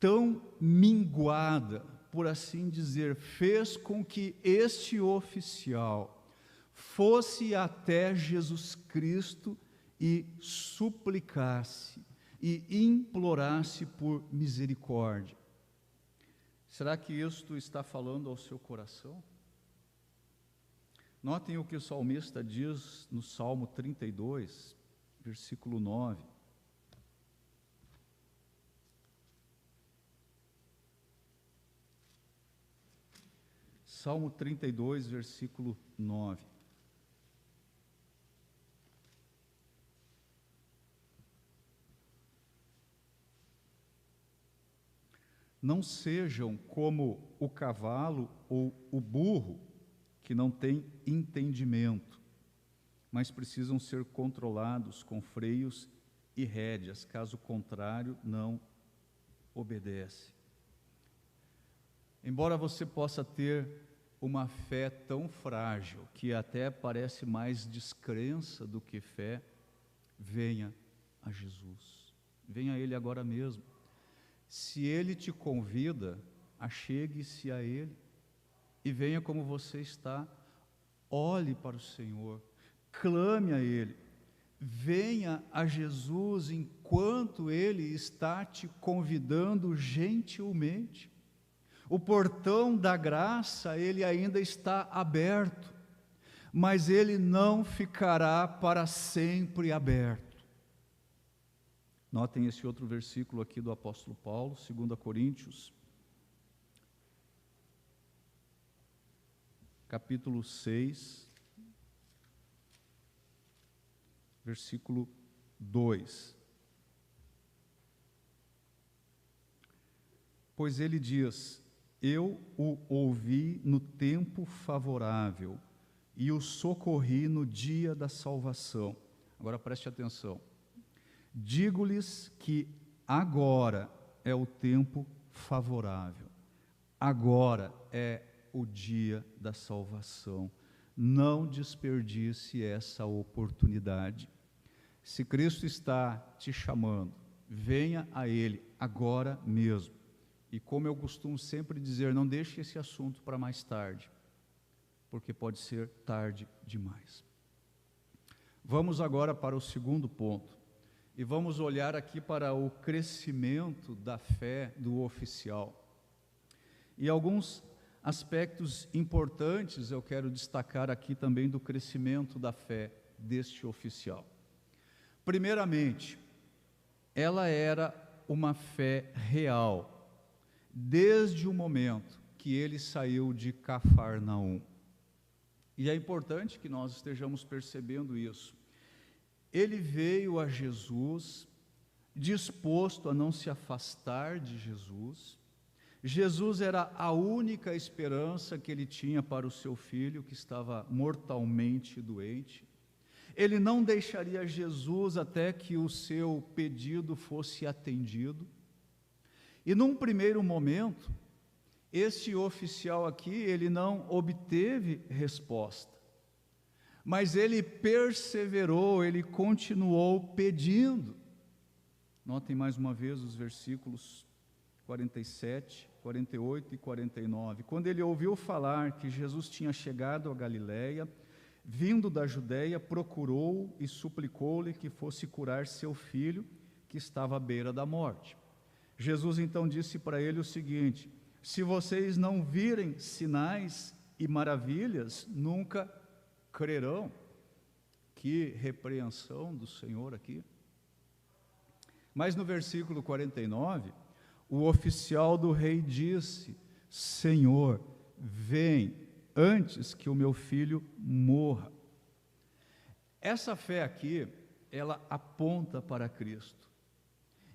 tão minguada, por assim dizer, fez com que este oficial fosse até Jesus Cristo e suplicasse e implorasse por misericórdia. Será que isto está falando ao seu coração? Notem o que o salmista diz no Salmo 32, versículo 9. Salmo 32, versículo 9. Não sejam como o cavalo ou o burro, que não têm entendimento, mas precisam ser controlados com freios e rédeas, caso contrário, não obedece. Embora você possa ter uma fé tão frágil, que até parece mais descrença do que fé, venha a Jesus. Venha a Ele agora mesmo. Se Ele te convida, achegue-se a Ele e venha como você está. Olhe para o Senhor, clame a Ele, venha a Jesus enquanto Ele está te convidando gentilmente. O portão da graça, ele ainda está aberto, mas ele não ficará para sempre aberto. Notem esse outro versículo aqui do apóstolo Paulo, 2 Coríntios, capítulo 6, versículo 2. Pois ele diz: eu o ouvi no tempo favorável e o socorri no dia da salvação. Agora preste atenção. Digo-lhes que agora é o tempo favorável. Agora é o dia da salvação. Não desperdice essa oportunidade. Se Cristo está te chamando, venha a Ele agora mesmo. E como eu costumo sempre dizer, não deixe esse assunto para mais tarde, porque pode ser tarde demais. Vamos agora para o segundo ponto, e vamos olhar aqui para o crescimento da fé do oficial. E alguns aspectos importantes eu quero destacar aqui também do crescimento da fé deste oficial. Primeiramente, ela era uma fé real, desde o momento que ele saiu de Cafarnaum. E é importante que nós estejamos percebendo isso. Ele veio a Jesus, disposto a não se afastar de Jesus. Jesus era a única esperança que ele tinha para o seu filho, que estava mortalmente doente. Ele não deixaria Jesus até que o seu pedido fosse atendido. E num primeiro momento, este oficial aqui, ele não obteve resposta, mas ele perseverou, ele continuou pedindo. Notem mais uma vez os versículos 47, 48 e 49. Quando ele ouviu falar que Jesus tinha chegado a Galiléia, vindo da Judéia, procurou e suplicou-lhe que fosse curar seu filho, que estava à beira da morte. Jesus então disse para ele o seguinte: se vocês não virem sinais e maravilhas, nunca crerão. Que repreensão do Senhor aqui. Mas no versículo 49, o oficial do rei disse: Senhor, vem antes que o meu filho morra. Essa fé aqui, ela aponta para Cristo.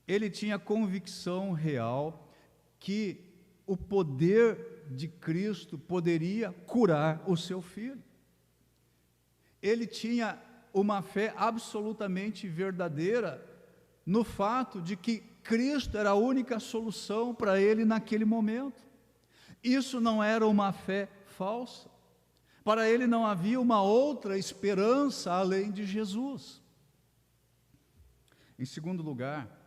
Ele tinha convicção real que o poder de Cristo poderia curar o seu filho. Ele tinha uma fé absolutamente verdadeira no fato de que Cristo era a única solução para ele naquele momento. Isso não era uma fé falsa. Para ele não havia uma outra esperança além de Jesus. Em segundo lugar,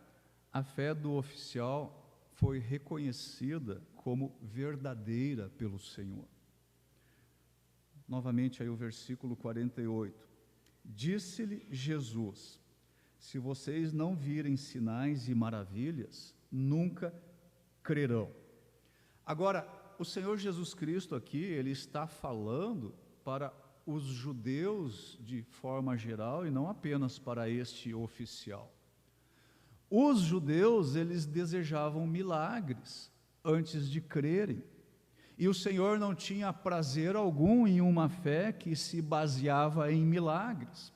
a fé do oficial foi reconhecida como verdadeira pelo Senhor. Novamente aí o versículo 48. Disse-lhe Jesus: se vocês não virem sinais e maravilhas, nunca crerão. Agora, o Senhor Jesus Cristo aqui, ele está falando para os judeus de forma geral e não apenas para este oficial. Os judeus, eles desejavam milagres antes de crerem. E o Senhor não tinha prazer algum em uma fé que se baseava em milagres.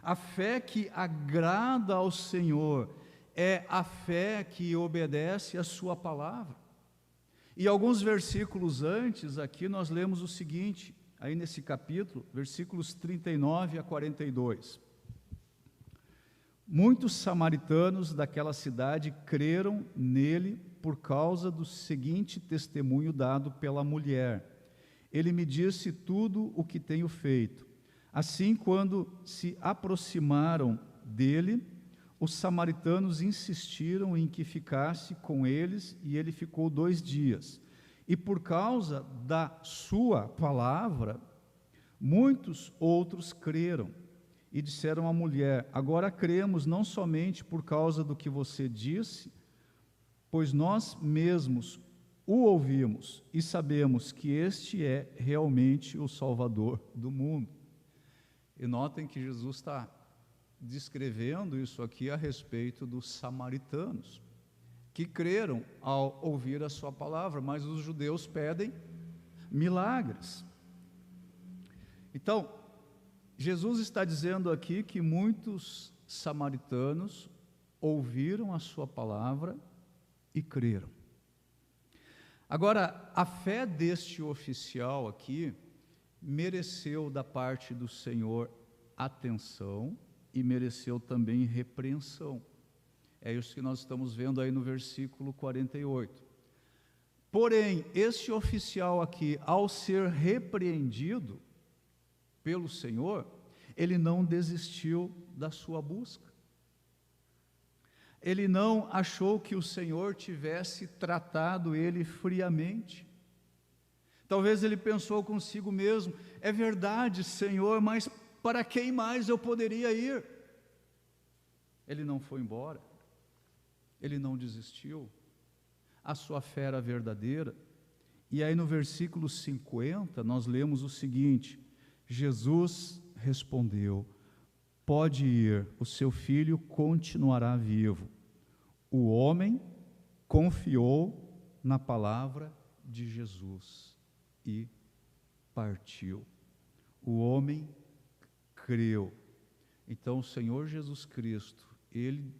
A fé que agrada ao Senhor é a fé que obedece à sua palavra. E alguns versículos antes, aqui nós lemos o seguinte, aí nesse capítulo, versículos 39 a 42. Muitos samaritanos daquela cidade creram nele por causa do seguinte testemunho dado pela mulher. Ele me disse tudo o que tenho feito. Assim, quando se aproximaram dele, os samaritanos insistiram em que ficasse com eles, e ele ficou 2 dias. E por causa da sua palavra, muitos outros creram. E disseram à mulher: agora cremos não somente por causa do que você disse, pois nós mesmos o ouvimos e sabemos que este é realmente o Salvador do mundo. E notem que Jesus está descrevendo isso aqui a respeito dos samaritanos, que creram ao ouvir a sua palavra, mas os judeus pedem milagres. Então, Jesus está dizendo aqui que muitos samaritanos ouviram a sua palavra e creram. Agora, a fé deste oficial aqui mereceu da parte do Senhor atenção e mereceu também repreensão. É isso que nós estamos vendo aí no versículo 48. Porém, este oficial aqui, ao ser repreendido pelo Senhor, ele não desistiu da sua busca. Ele não achou que o Senhor tivesse tratado ele friamente. Talvez ele pensou consigo mesmo: é verdade, Senhor, mas para quem mais eu poderia ir? Ele não foi embora, ele não desistiu, a sua fé era verdadeira. E aí no versículo 50 nós lemos o seguinte: Jesus respondeu: pode ir, o seu filho continuará vivo. O homem confiou na palavra de Jesus e partiu. O homem creu. Então o Senhor Jesus Cristo, ele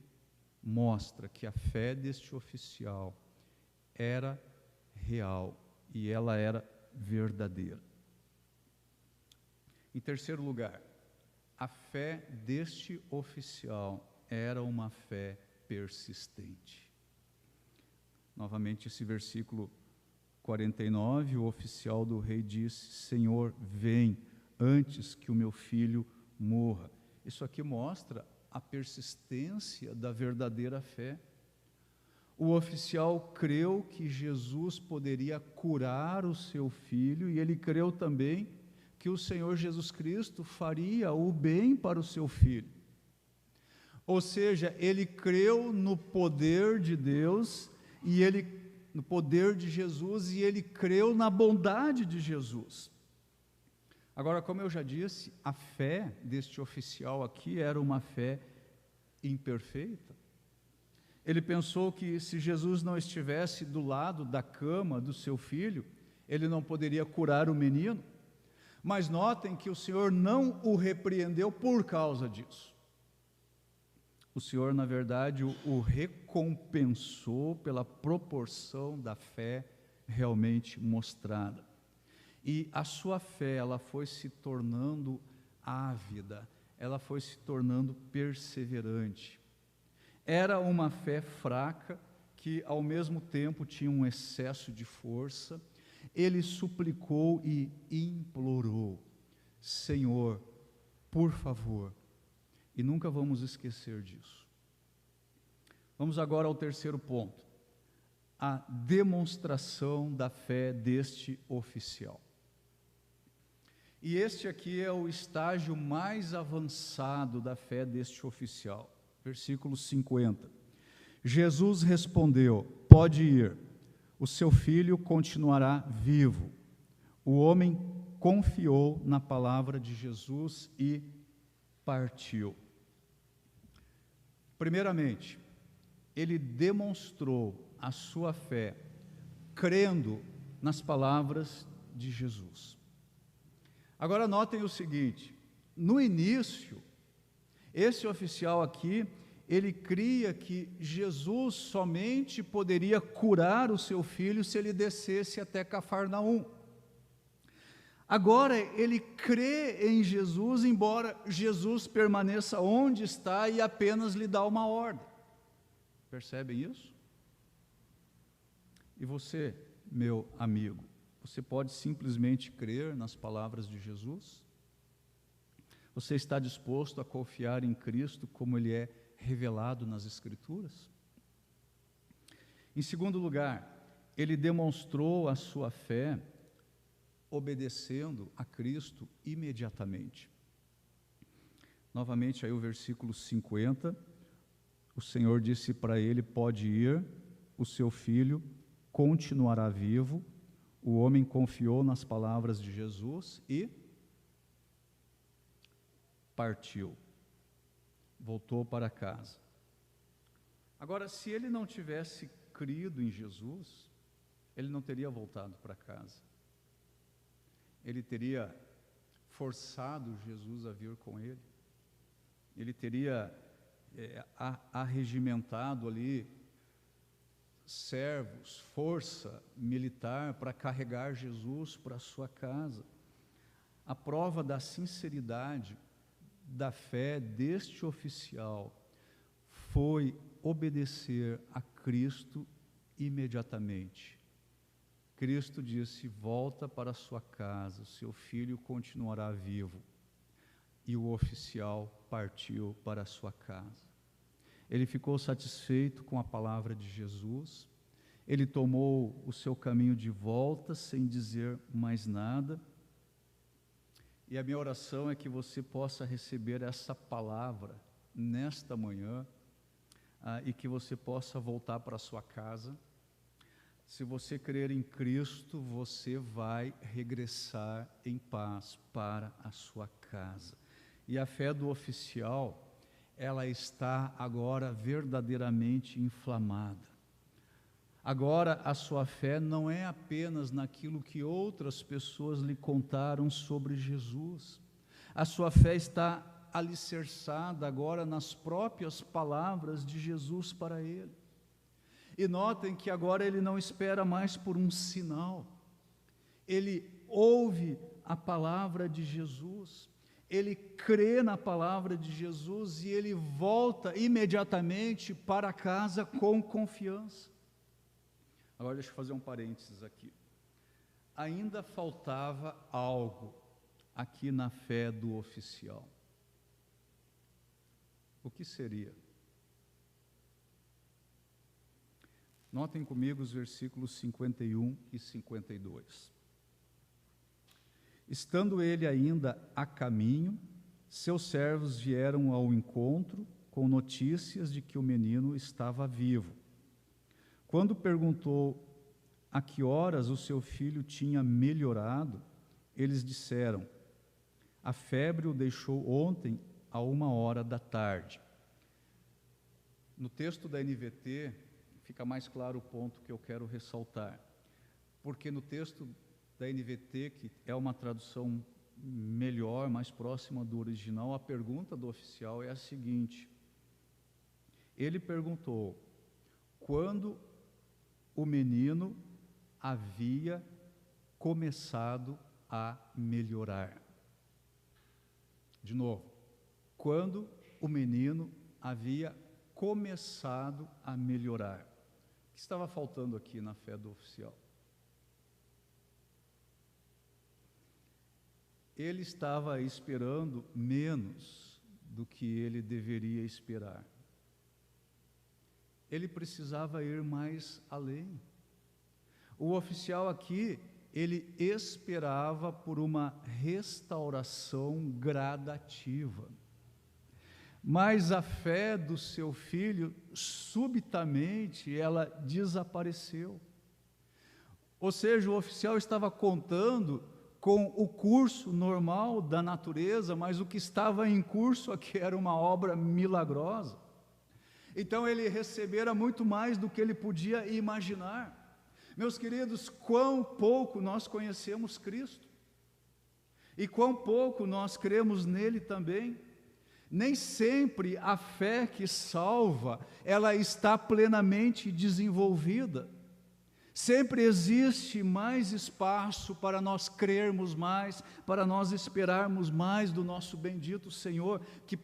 mostra que a fé deste oficial era real e ela era verdadeira. Em terceiro lugar, a fé deste oficial era uma fé persistente. Novamente esse versículo 49, o oficial do rei disse: Senhor, vem antes que o meu filho morra. Isso aqui mostra a persistência da verdadeira fé. O oficial creu que Jesus poderia curar o seu filho e ele creu também que o Senhor Jesus Cristo faria o bem para o seu filho. Ou seja, ele creu no poder de Deus e no poder de Jesus, e ele creu na bondade de Jesus. Agora, como eu já disse, a fé deste oficial aqui era uma fé imperfeita. Ele pensou que se Jesus não estivesse do lado da cama do seu filho, ele não poderia curar o menino, mas notem que o Senhor não o repreendeu por causa disso. O Senhor, na verdade, o recompensou pela proporção da fé realmente mostrada. E a sua fé, ela foi se tornando ávida, ela foi se tornando perseverante. Era uma fé fraca, que ao mesmo tempo tinha um excesso de força. Ele suplicou e implorou: Senhor, por favor. E nunca vamos esquecer disso. Vamos agora ao terceiro ponto: a demonstração da fé deste oficial. E este aqui é o estágio mais avançado da fé deste oficial. Versículo 50. Jesus respondeu: pode ir, o seu filho continuará vivo. O homem confiou na palavra de Jesus e partiu. Primeiramente, ele demonstrou a sua fé crendo nas palavras de Jesus. Agora notem o seguinte: no início, esse oficial aqui, ele cria que Jesus somente poderia curar o seu filho se ele descesse até Cafarnaum. Agora ele crê em Jesus, embora Jesus permaneça onde está e apenas lhe dá uma ordem. Percebem isso? E você, meu amigo, você pode simplesmente crer nas palavras de Jesus? Você está disposto a confiar em Cristo como Ele é revelado nas Escrituras? Em segundo lugar, ele demonstrou a sua fé obedecendo a Cristo imediatamente. Novamente aí o versículo 50, o Senhor disse para ele: pode ir, o seu filho continuará vivo. O homem confiou nas palavras de Jesus e partiu, voltou para casa. Agora, se ele não tivesse crido em Jesus, ele não teria voltado para casa. Ele teria forçado Jesus a vir com ele. Ele teria arregimentado ali servos, força militar para carregar Jesus para a sua casa. A prova da sinceridade da fé deste oficial foi obedecer a Cristo imediatamente. Cristo disse: volta para a sua casa, seu filho continuará vivo. E o oficial partiu para a sua casa. Ele ficou satisfeito com a palavra de Jesus, ele tomou o seu caminho de volta sem dizer mais nada. E a minha oração é que você possa receber essa palavra nesta manhã, e que você possa voltar para a sua casa. Se você crer em Cristo, você vai regressar em paz para a sua casa. E a fé do oficial, ela está agora verdadeiramente inflamada. Agora a sua fé não é apenas naquilo que outras pessoas lhe contaram sobre Jesus. A sua fé está alicerçada agora nas próprias palavras de Jesus para ele. E notem que agora ele não espera mais por um sinal. Ele ouve a palavra de Jesus, ele crê na palavra de Jesus e ele volta imediatamente para casa com confiança. Agora deixa eu fazer um parênteses aqui. Ainda faltava algo aqui na fé do oficial. O que seria? Notem comigo os versículos 51 e 52. Estando ele ainda a caminho, seus servos vieram ao encontro com notícias de que o menino estava vivo. Quando perguntou a que horas o seu filho tinha melhorado, eles disseram: a febre o deixou ontem a 13h. No texto da NVT, fica mais claro o ponto que eu quero ressaltar, porque no texto da NVT, que é uma tradução melhor, mais próxima do original, a pergunta do oficial é a seguinte: ele perguntou quando o menino havia começado a melhorar. De novo, quando o menino havia começado a melhorar. O que estava faltando aqui na fé do oficial? Ele estava esperando menos do que ele deveria esperar. Ele precisava ir mais além. O oficial aqui, ele esperava por uma restauração gradativa. Mas a fé do seu filho, subitamente, ela desapareceu. Ou seja, o oficial estava contando com o curso normal da natureza, mas o que estava em curso aqui era uma obra milagrosa. Então ele recebera muito mais do que ele podia imaginar. Meus queridos, quão pouco nós conhecemos Cristo, e quão pouco nós cremos nele também. Nem sempre a fé que salva, ela está plenamente desenvolvida. Sempre existe mais espaço para nós crermos mais, para nós esperarmos mais do nosso bendito Senhor, que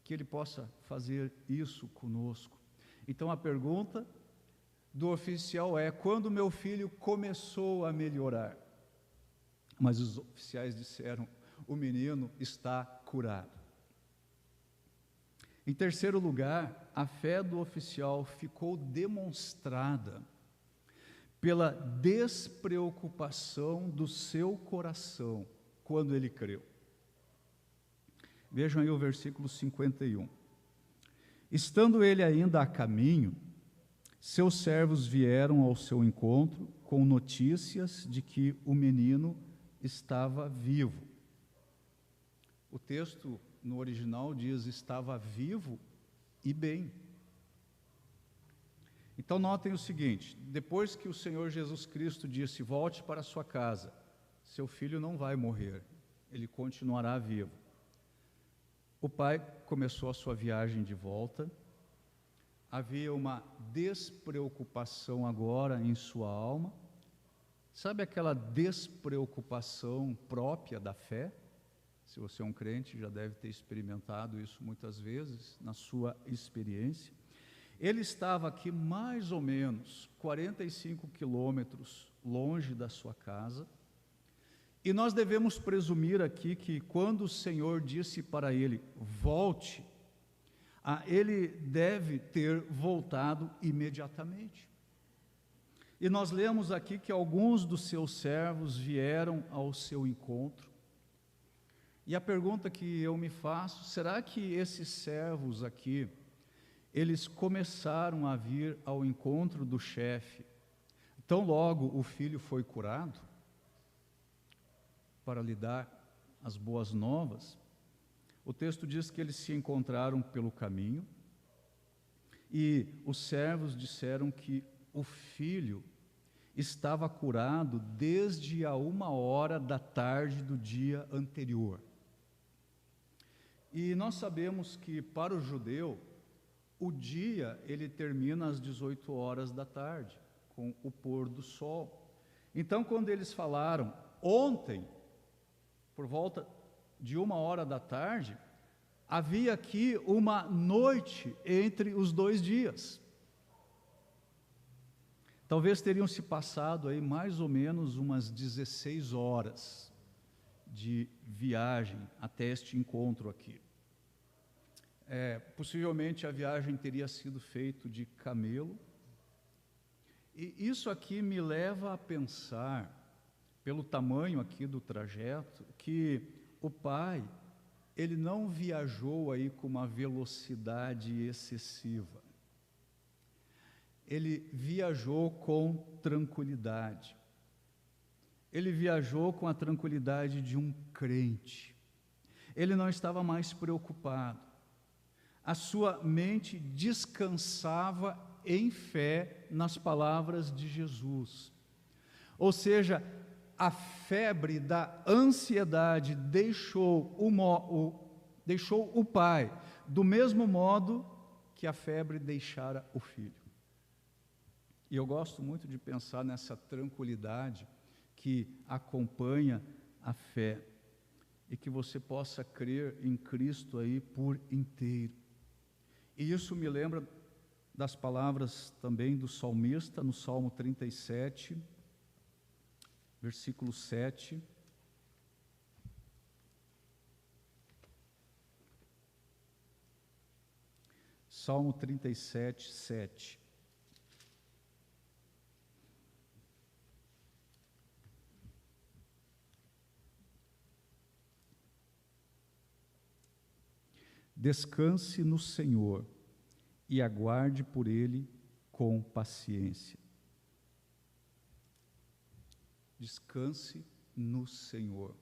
Ele possa fazer isso conosco. Então a pergunta do oficial é: quando meu filho começou a melhorar? Mas os oficiais disseram: o menino está curado. Em terceiro lugar, a fé do oficial ficou demonstrada pela despreocupação do seu coração quando ele creu. Vejam aí o versículo 51. Estando ele ainda a caminho, seus servos vieram ao seu encontro com notícias de que o menino estava vivo. O texto no original diz: estava vivo e bem. Então notem o seguinte: depois que o Senhor Jesus Cristo disse: volte para sua casa, seu filho não vai morrer, ele continuará vivo. O pai começou a sua viagem de volta. Havia uma despreocupação agora em sua alma. Sabe aquela despreocupação própria da fé? Se você é um crente, já deve ter experimentado isso muitas vezes na sua experiência. Ele estava aqui mais ou menos 45 quilômetros longe da sua casa, e nós devemos presumir aqui que quando o Senhor disse para ele: volte, ele deve ter voltado imediatamente. E nós lemos aqui que alguns dos seus servos vieram ao seu encontro. E a pergunta que eu me faço: será que esses servos aqui, eles começaram a vir ao encontro do chefe tão logo o filho foi curado, para lhe dar as boas novas? O texto diz que eles se encontraram pelo caminho, e os servos disseram que o filho estava curado desde a 1h da tarde do dia anterior. E nós sabemos que para o judeu, o dia ele termina às 18h da tarde, com o pôr do sol. Então, quando eles falaram ontem, por volta de 1h da tarde, havia aqui uma noite entre os dois dias. Talvez teriam se passado aí mais ou menos umas 16 horas de viagem até este encontro aqui. Possivelmente a viagem teria sido feita de camelo. E isso aqui me leva a pensar, pelo tamanho aqui do trajeto, que o pai, ele não viajou aí com uma velocidade excessiva. Ele viajou com tranquilidade. Ele viajou com a tranquilidade de um crente. Ele não estava mais preocupado. A sua mente descansava em fé nas palavras de Jesus. Ou seja, a febre da ansiedade deixou o pai, do mesmo modo que a febre deixara o filho. E eu gosto muito de pensar nessa tranquilidade que acompanha a fé, e que você possa crer em Cristo aí por inteiro. E isso me lembra das palavras também do salmista, no Salmo 37, versículo 7. Salmo 37, 7. Descanse no Senhor e aguarde por Ele com paciência. Descanse no Senhor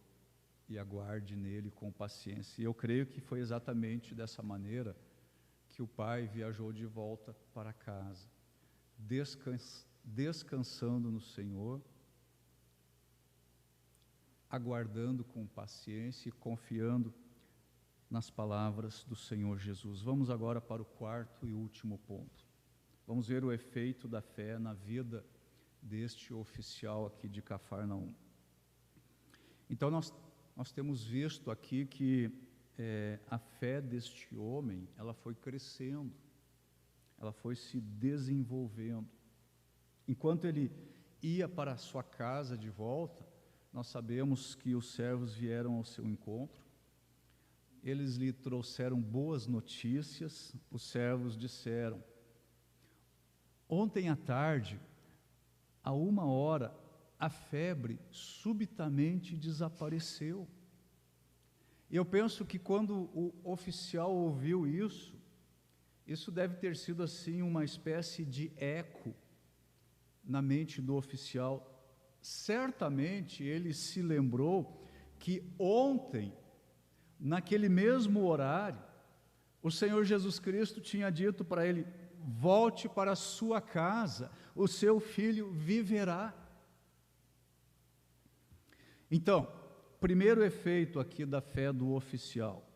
e aguarde nele com paciência. E eu creio que foi exatamente dessa maneira que o pai viajou de volta para casa, descansando no Senhor, aguardando com paciência e confiando nas palavras do Senhor Jesus. Vamos agora para o quarto e último ponto. Vamos ver o efeito da fé na vida deste oficial aqui de Cafarnaum. Então nós temos visto aqui que a fé deste homem, ela foi crescendo, ela foi se desenvolvendo. Enquanto ele ia para a sua casa de volta, nós sabemos que os servos vieram ao seu encontro. Eles lhe trouxeram boas notícias. Os servos disseram: ontem à tarde, a 1h, a febre subitamente desapareceu. E eu penso que quando o oficial ouviu isso deve ter sido assim uma espécie de eco na mente do oficial. Certamente ele se lembrou que ontem, naquele mesmo horário, o Senhor Jesus Cristo tinha dito para ele: volte para a sua casa, o seu filho viverá. Então, primeiro efeito aqui da fé do oficial.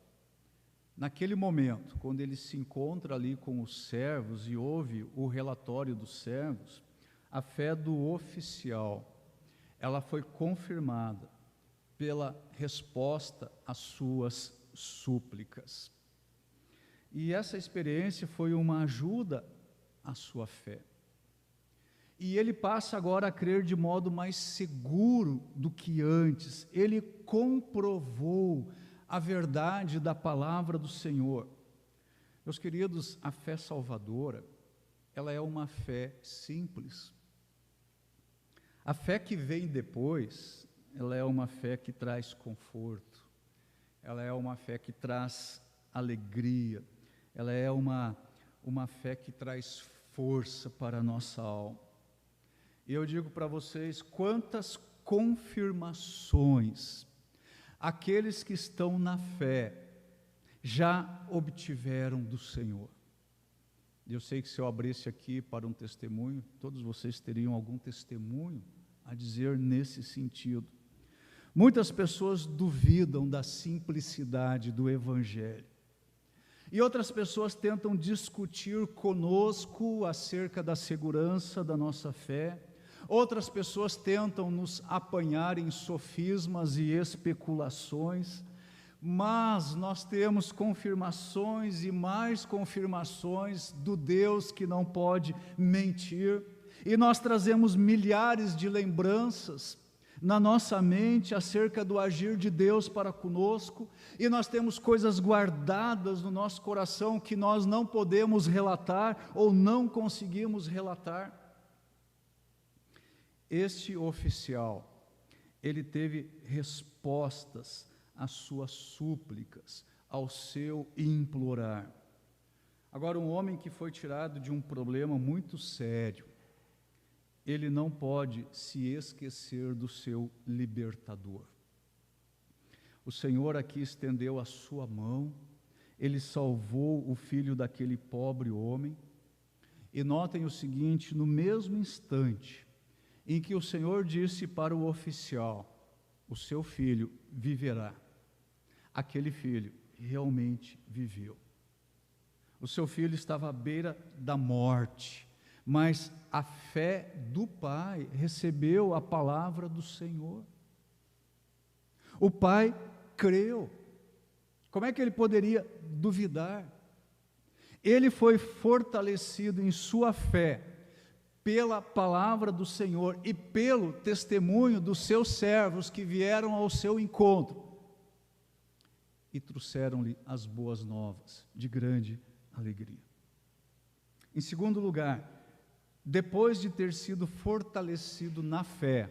Naquele momento, quando ele se encontra ali com os servos e ouve o relatório dos servos, a fé do oficial, ela foi confirmada pela resposta às suas súplicas. E essa experiência foi uma ajuda à sua fé. E ele passa agora a crer de modo mais seguro do que antes. Ele comprovou a verdade da palavra do Senhor. Meus queridos, a fé salvadora, ela é uma fé simples. A fé que vem depois, ela é uma fé que traz conforto, ela é uma fé que traz alegria, ela é uma fé que traz força para a nossa alma. E eu digo para vocês, quantas confirmações aqueles que estão na fé já obtiveram do Senhor. Eu sei que se eu abrisse aqui para um testemunho, todos vocês teriam algum testemunho a dizer nesse sentido. Muitas pessoas duvidam da simplicidade do Evangelho. E outras pessoas tentam discutir conosco acerca da segurança da nossa fé. Outras pessoas tentam nos apanhar em sofismas e especulações. Mas nós temos confirmações e mais confirmações do Deus que não pode mentir. E nós trazemos milhares de lembranças na nossa mente acerca do agir de Deus para conosco, e nós temos coisas guardadas no nosso coração que nós não podemos relatar ou não conseguimos relatar. Este oficial, ele teve respostas às suas súplicas, ao seu implorar. Agora, um homem que foi tirado de um problema muito sério, ele não pode se esquecer do seu libertador. O Senhor aqui estendeu a sua mão, ele salvou o filho daquele pobre homem, e notem o seguinte: no mesmo instante em que o Senhor disse para o oficial: o seu filho viverá. Aquele filho realmente viveu. O seu filho estava à beira da morte, mas a fé do pai recebeu a palavra do Senhor. O pai creu. Como é que ele poderia duvidar? Ele foi fortalecido em sua fé pela palavra do Senhor e pelo testemunho dos seus servos que vieram ao seu encontro e trouxeram-lhe as boas novas de grande alegria. Em segundo lugar, depois de ter sido fortalecido na fé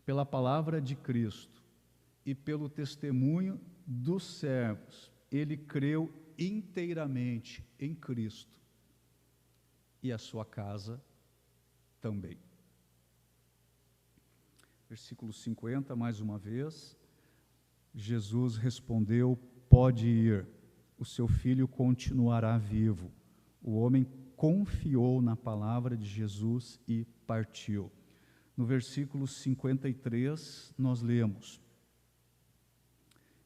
pela palavra de Cristo e pelo testemunho dos servos, ele creu inteiramente em Cristo e a sua casa também. Versículo 50, mais uma vez, Jesus respondeu: pode ir, o seu filho continuará vivo. O homem confiou na palavra de Jesus e partiu. No versículo 53, nós lemos: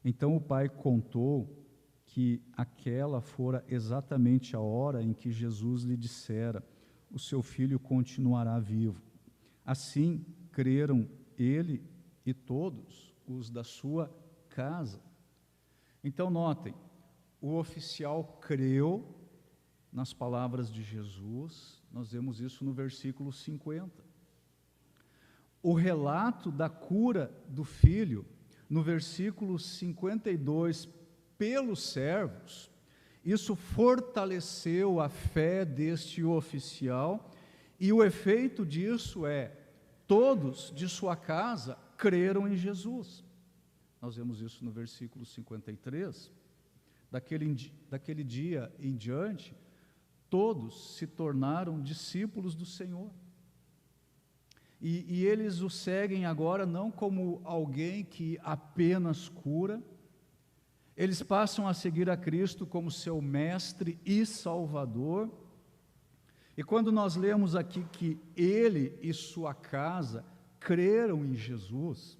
então o pai contou que aquela fora exatamente a hora em que Jesus lhe dissera: o seu filho continuará vivo. Assim creram ele e todos os da sua casa. Então notem, o oficial creu nas palavras de Jesus, nós vemos isso no versículo 50. O relato da cura do filho, no versículo 52, pelos servos, isso fortaleceu a fé deste oficial, e o efeito disso é: todos de sua casa creram em Jesus. Nós vemos isso no versículo 53. Daquele dia em diante, todos se tornaram discípulos do Senhor. E eles o seguem agora não como alguém que apenas cura, eles passam a seguir a Cristo como seu mestre e salvador. E quando nós lemos aqui que ele e sua casa creram em Jesus,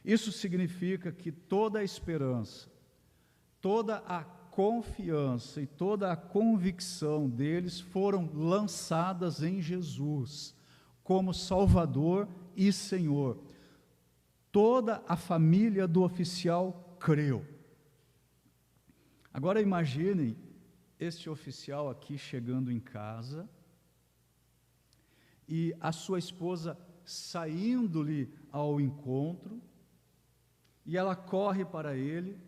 isso significa que toda a esperança, toda a confiança e toda a convicção deles foram lançadas em Jesus como Salvador e Senhor. Toda a família do oficial creu. Agora imaginem este oficial aqui chegando em casa e a sua esposa saindo-lhe ao encontro, e ela corre para ele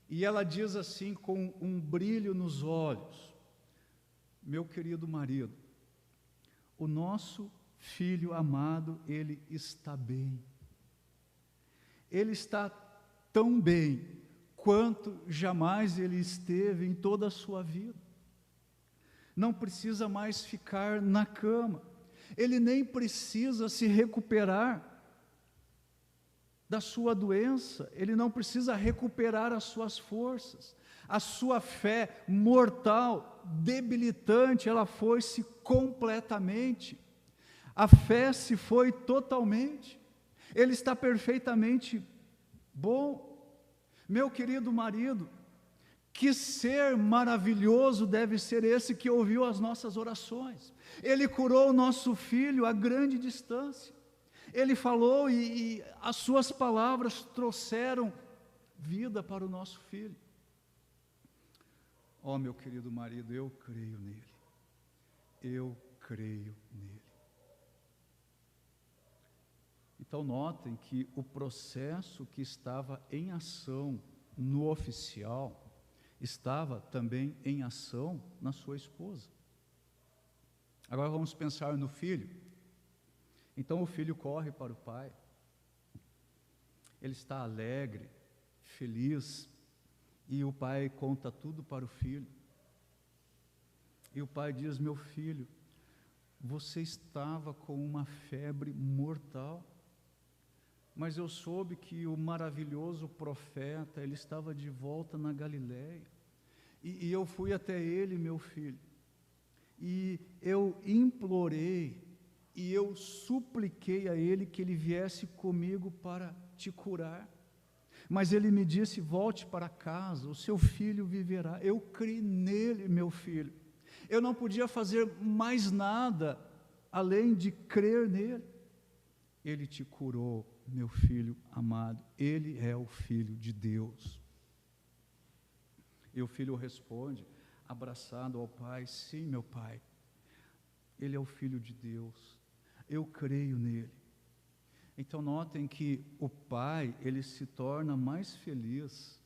e ela diz assim com um brilho nos olhos: meu querido marido, o nosso filho amado, ele está bem. Ele está tão bem quanto jamais ele esteve em toda a sua vida. Não precisa mais ficar na cama. Ele nem precisa se recuperar da sua doença. Ele não precisa recuperar as suas forças. A sua fé mortal, debilitante, ela foi-se completamente. A fé se foi totalmente. Ele está perfeitamente bom. Meu querido marido, que ser maravilhoso deve ser esse que ouviu as nossas orações. Ele curou o nosso filho a grande distância. Ele falou e as suas palavras trouxeram vida para o nosso filho. Oh, meu querido marido, eu creio nele. Eu creio nele. Então notem que o processo que estava em ação no oficial estava também em ação na sua esposa. Agora vamos pensar no filho. Então o filho corre para o pai. Ele está alegre, feliz, e o pai conta tudo para o filho. E o pai diz: meu filho, você estava com uma febre mortal, mas eu soube que o maravilhoso profeta, ele estava de volta na Galileia, e eu fui até ele, meu filho, e eu implorei e eu supliquei a ele que ele viesse comigo para te curar. Mas ele me disse: volte para casa, o seu filho viverá. Eu criei nele, meu filho. Eu não podia fazer mais nada além de crer nele. Ele te curou, meu filho amado. Ele é o Filho de Deus. E o filho responde, abraçado ao pai: sim, meu pai, ele é o Filho de Deus, eu creio nele. Então notem que o pai, ele se torna mais feliz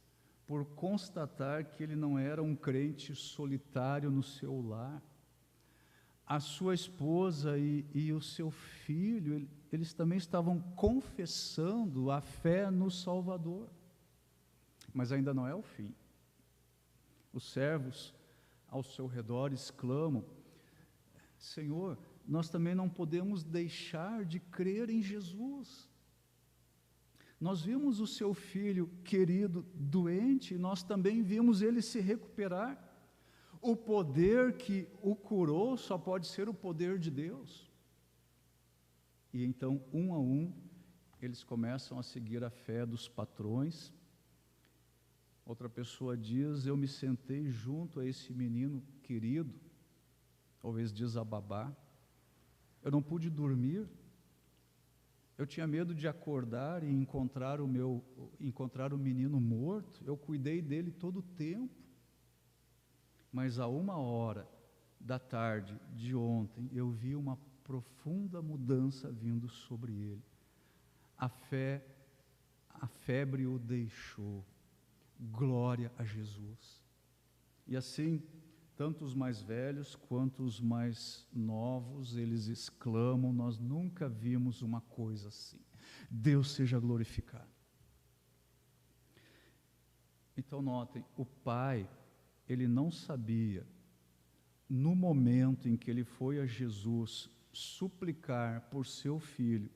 por constatar que ele não era um crente solitário no seu lar. A sua esposa e o seu filho, eles também estavam confessando a fé no Salvador. Mas ainda não é o fim. Os servos ao seu redor exclamam: Senhor, nós também não podemos deixar de crer em Jesus. Nós vimos o seu filho querido doente, e nós também vimos ele se recuperar. O poder que o curou só pode ser o poder de Deus. E então, um a um, eles começam a seguir a fé dos patrões. Outra pessoa diz: eu me sentei junto a esse menino querido, talvez diz a babá, eu não pude dormir, eu tinha medo de acordar e encontrar o menino morto, eu cuidei dele todo o tempo, mas a 1h da tarde de ontem, eu vi uma profunda mudança vindo sobre ele, a febre o deixou. Glória a Jesus. E assim, tanto os mais velhos quanto os mais novos, eles exclamam: nós nunca vimos uma coisa assim. Deus seja glorificado. Então notem, o pai, ele não sabia, no momento em que ele foi a Jesus suplicar por seu filho,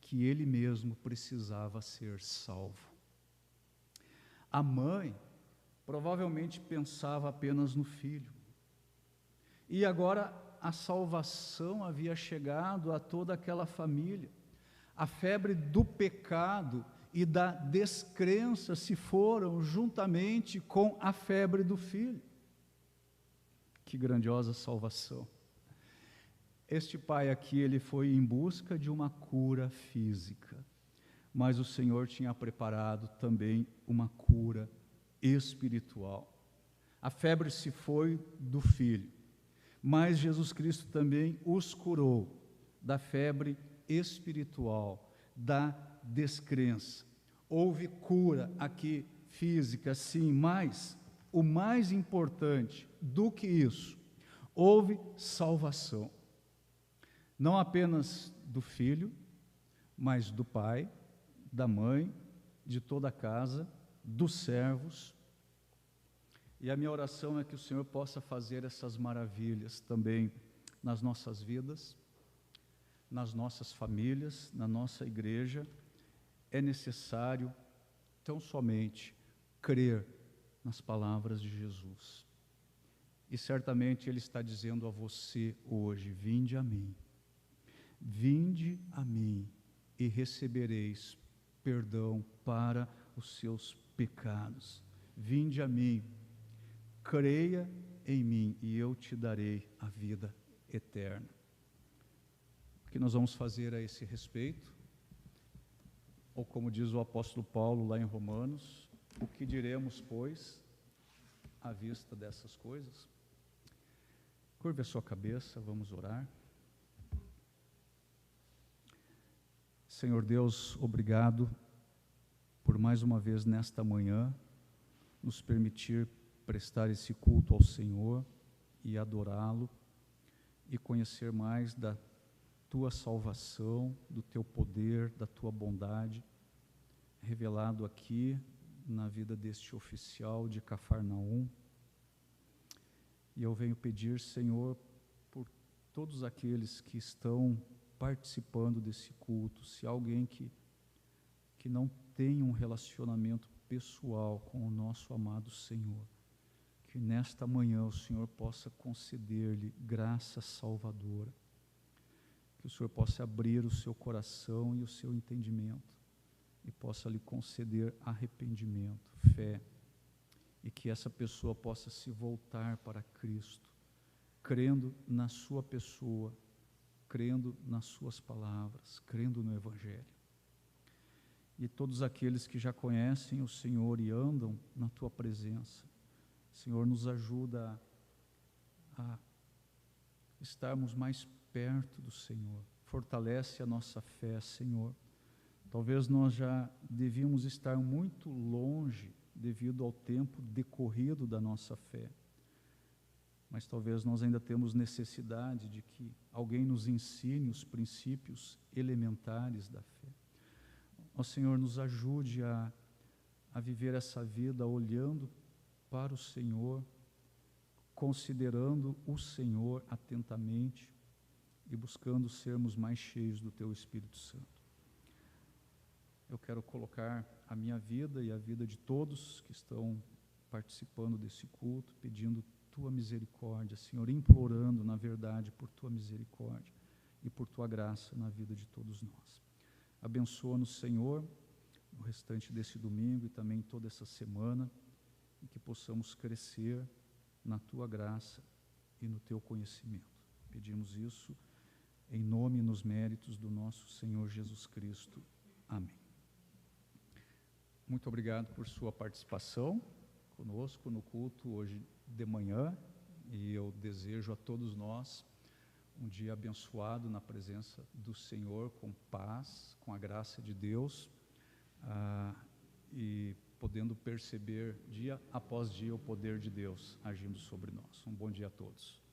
que ele mesmo precisava ser salvo. A mãe provavelmente pensava apenas no filho. E agora a salvação havia chegado a toda aquela família. A febre do pecado e da descrença se foram juntamente com a febre do filho. Que grandiosa salvação. Este pai aqui, ele foi em busca de uma cura física. Mas o Senhor tinha preparado também uma cura espiritual. A febre se foi do filho, mas Jesus Cristo também os curou da febre espiritual, da descrença. Houve cura aqui física, sim, mas o mais importante do que isso, houve salvação. Não apenas do filho, mas do pai, da mãe, de toda a casa, dos servos. E a minha oração é que o Senhor possa fazer essas maravilhas também nas nossas vidas, nas nossas famílias, na nossa igreja. É necessário tão somente crer nas palavras de Jesus. E certamente Ele está dizendo a você hoje: vinde a mim e recebereis perdão para os seus pecados. Vinde a mim, creia em mim e eu te darei a vida eterna. O que nós vamos fazer a esse respeito? Ou como diz o apóstolo Paulo lá em Romanos, o que diremos, pois, à vista dessas coisas? Curve a sua cabeça, vamos orar. Senhor Deus, obrigado por mais uma vez nesta manhã nos permitir prestar esse culto ao Senhor e adorá-lo e conhecer mais da Tua salvação, do Teu poder, da Tua bondade, revelado aqui na vida deste oficial de Cafarnaum. E eu venho pedir, Senhor, por todos aqueles que estão participando desse culto, se há alguém que não tem um relacionamento pessoal com o nosso amado Senhor, que nesta manhã o Senhor possa conceder-lhe graça salvadora, que que o Senhor possa abrir o seu coração e o seu entendimento e possa lhe conceder arrependimento, fé, e que essa pessoa possa se voltar para Cristo, crendo na sua pessoa, crendo nas suas palavras, crendo no Evangelho. E todos aqueles que já conhecem o Senhor e andam na tua presença, Senhor, nos ajuda a estarmos mais perto do Senhor, fortalece a nossa fé, Senhor. Talvez nós já devíamos estar muito longe devido ao tempo decorrido da nossa fé, mas talvez nós ainda temos necessidade de que alguém nos ensine os princípios elementares da fé. Ó Senhor, nos ajude a viver essa vida olhando para o Senhor, considerando o Senhor atentamente e buscando sermos mais cheios do Teu Espírito Santo. Eu quero colocar a minha vida e a vida de todos que estão participando desse culto, pedindo Tua misericórdia, Senhor, implorando, na verdade, por Tua misericórdia e por Tua graça na vida de todos nós. Abençoa-nos, Senhor, no restante desse domingo e também toda essa semana, e que possamos crescer na Tua graça e no Teu conhecimento. Pedimos isso em nome e nos méritos do nosso Senhor Jesus Cristo. Amém. Muito obrigado por sua participação conosco no culto hoje de manhã, e eu desejo a todos nós um dia abençoado na presença do Senhor, com paz, com a graça de Deus, e podendo perceber dia após dia o poder de Deus agindo sobre nós. Um bom dia a todos.